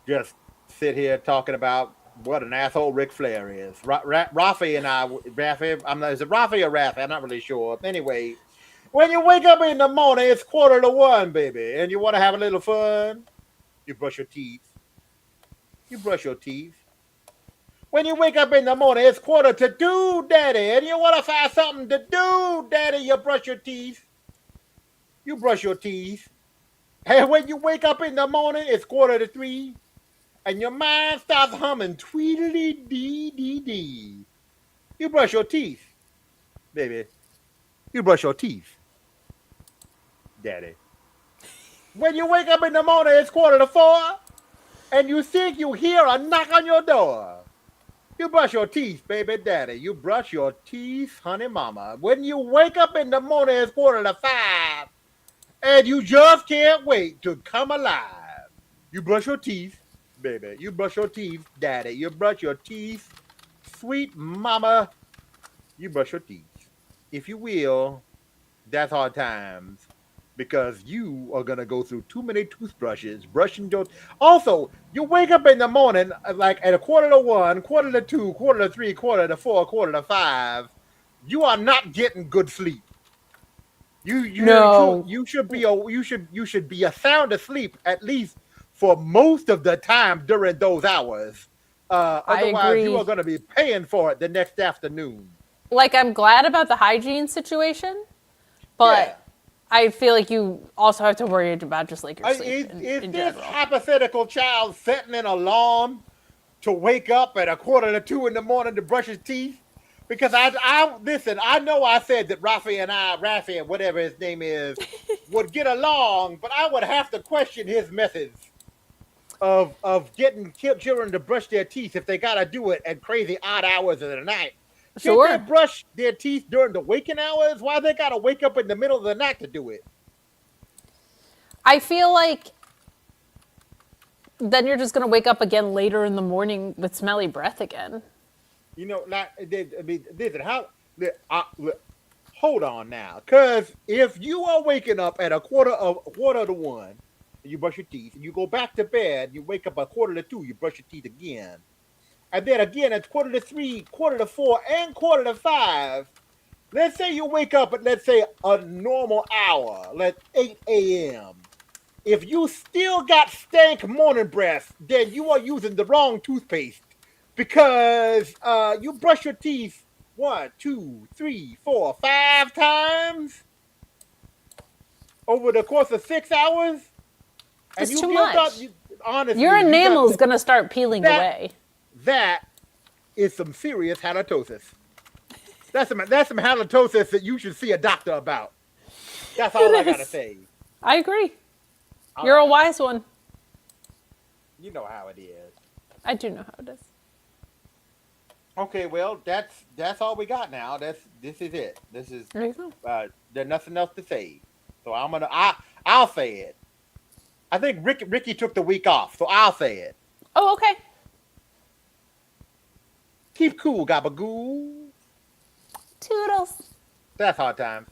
just sit here talking about what an asshole Ric Flair is. Rafi and I, is it Rafi or Rafi? I'm not really sure. Anyway, when you wake up in the morning, it's 1:45, baby, and you want to have a little fun. You brush your teeth. You brush your teeth. When you wake up in the morning, it's 1:45, daddy, and you want to find something to do, daddy, you brush your teeth. You brush your teeth. And when you wake up in the morning, it's 2:45, and your mind starts humming tweedly-dee-dee-dee. You brush your teeth, baby. You brush your teeth, daddy. When you wake up in the morning, it's 3:45, and you think you hear a knock on your door. You brush your teeth, baby daddy. You brush your teeth, honey mama. When you wake up in the morning, it's 4:45, and you just can't wait to come alive. You brush your teeth, baby. You brush your teeth, daddy. You brush your teeth, sweet mama, you brush your teeth. If you will, that's hard times because you are gonna go through too many toothbrushes, brushing your. Also, you wake up in the morning like at a quarter to one, quarter to two, quarter to three, quarter to four, quarter to five. You are not getting good sleep. No, You should be you should be a sound asleep at least for most of the time during those hours. I Otherwise, you are agree. going to be paying for it the next afternoon. Like, I'm glad about the hygiene situation, but Yeah, I feel like you also have to worry about just like your sleep is in this general. hypothetical child setting an alarm to wake up at a quarter to two in the morning to brush his teeth? Because I listen. I know I said that Rafi, whatever his name is, would get along, but I would have to question his methods of getting children to brush their teeth if they gotta do it at crazy odd hours of the night. Can't they Sure. brush their teeth during the waking hours? Why they gotta wake up in the middle of the night to do it? I feel like then you're just going to wake up again later in the morning with smelly breath again. You know, like I mean, listen, hold on now, because if you are waking up at a quarter to one, and you brush your teeth, and you go back to bed, you wake up a quarter to two, you brush your teeth again, and then again at quarter to three, quarter to four, and quarter to five. Let's say you wake up at let's say a normal hour, like 8 a.m. If you still got stank morning breath, then you are using the wrong toothpaste because you brush your teeth one, two, three, four, 5 times over the course of 6 hours, and It's you too still thought much. you Your honestly you got enamel's going to start peeling that away. that is some serious halitosis. That's some halitosis that you should see a doctor about. That's all I It gotta is. say. I agree. All You're a right, wise one. you know how it is. I do know how it is. Okay, well, that's all we got now. This is it. This is There you go. there's nothing else to say. So I'll say it. I think Ricky took the week off, so I'll say it. Oh, okay. Keep cool, gabagoo. Toodles. That's hard times.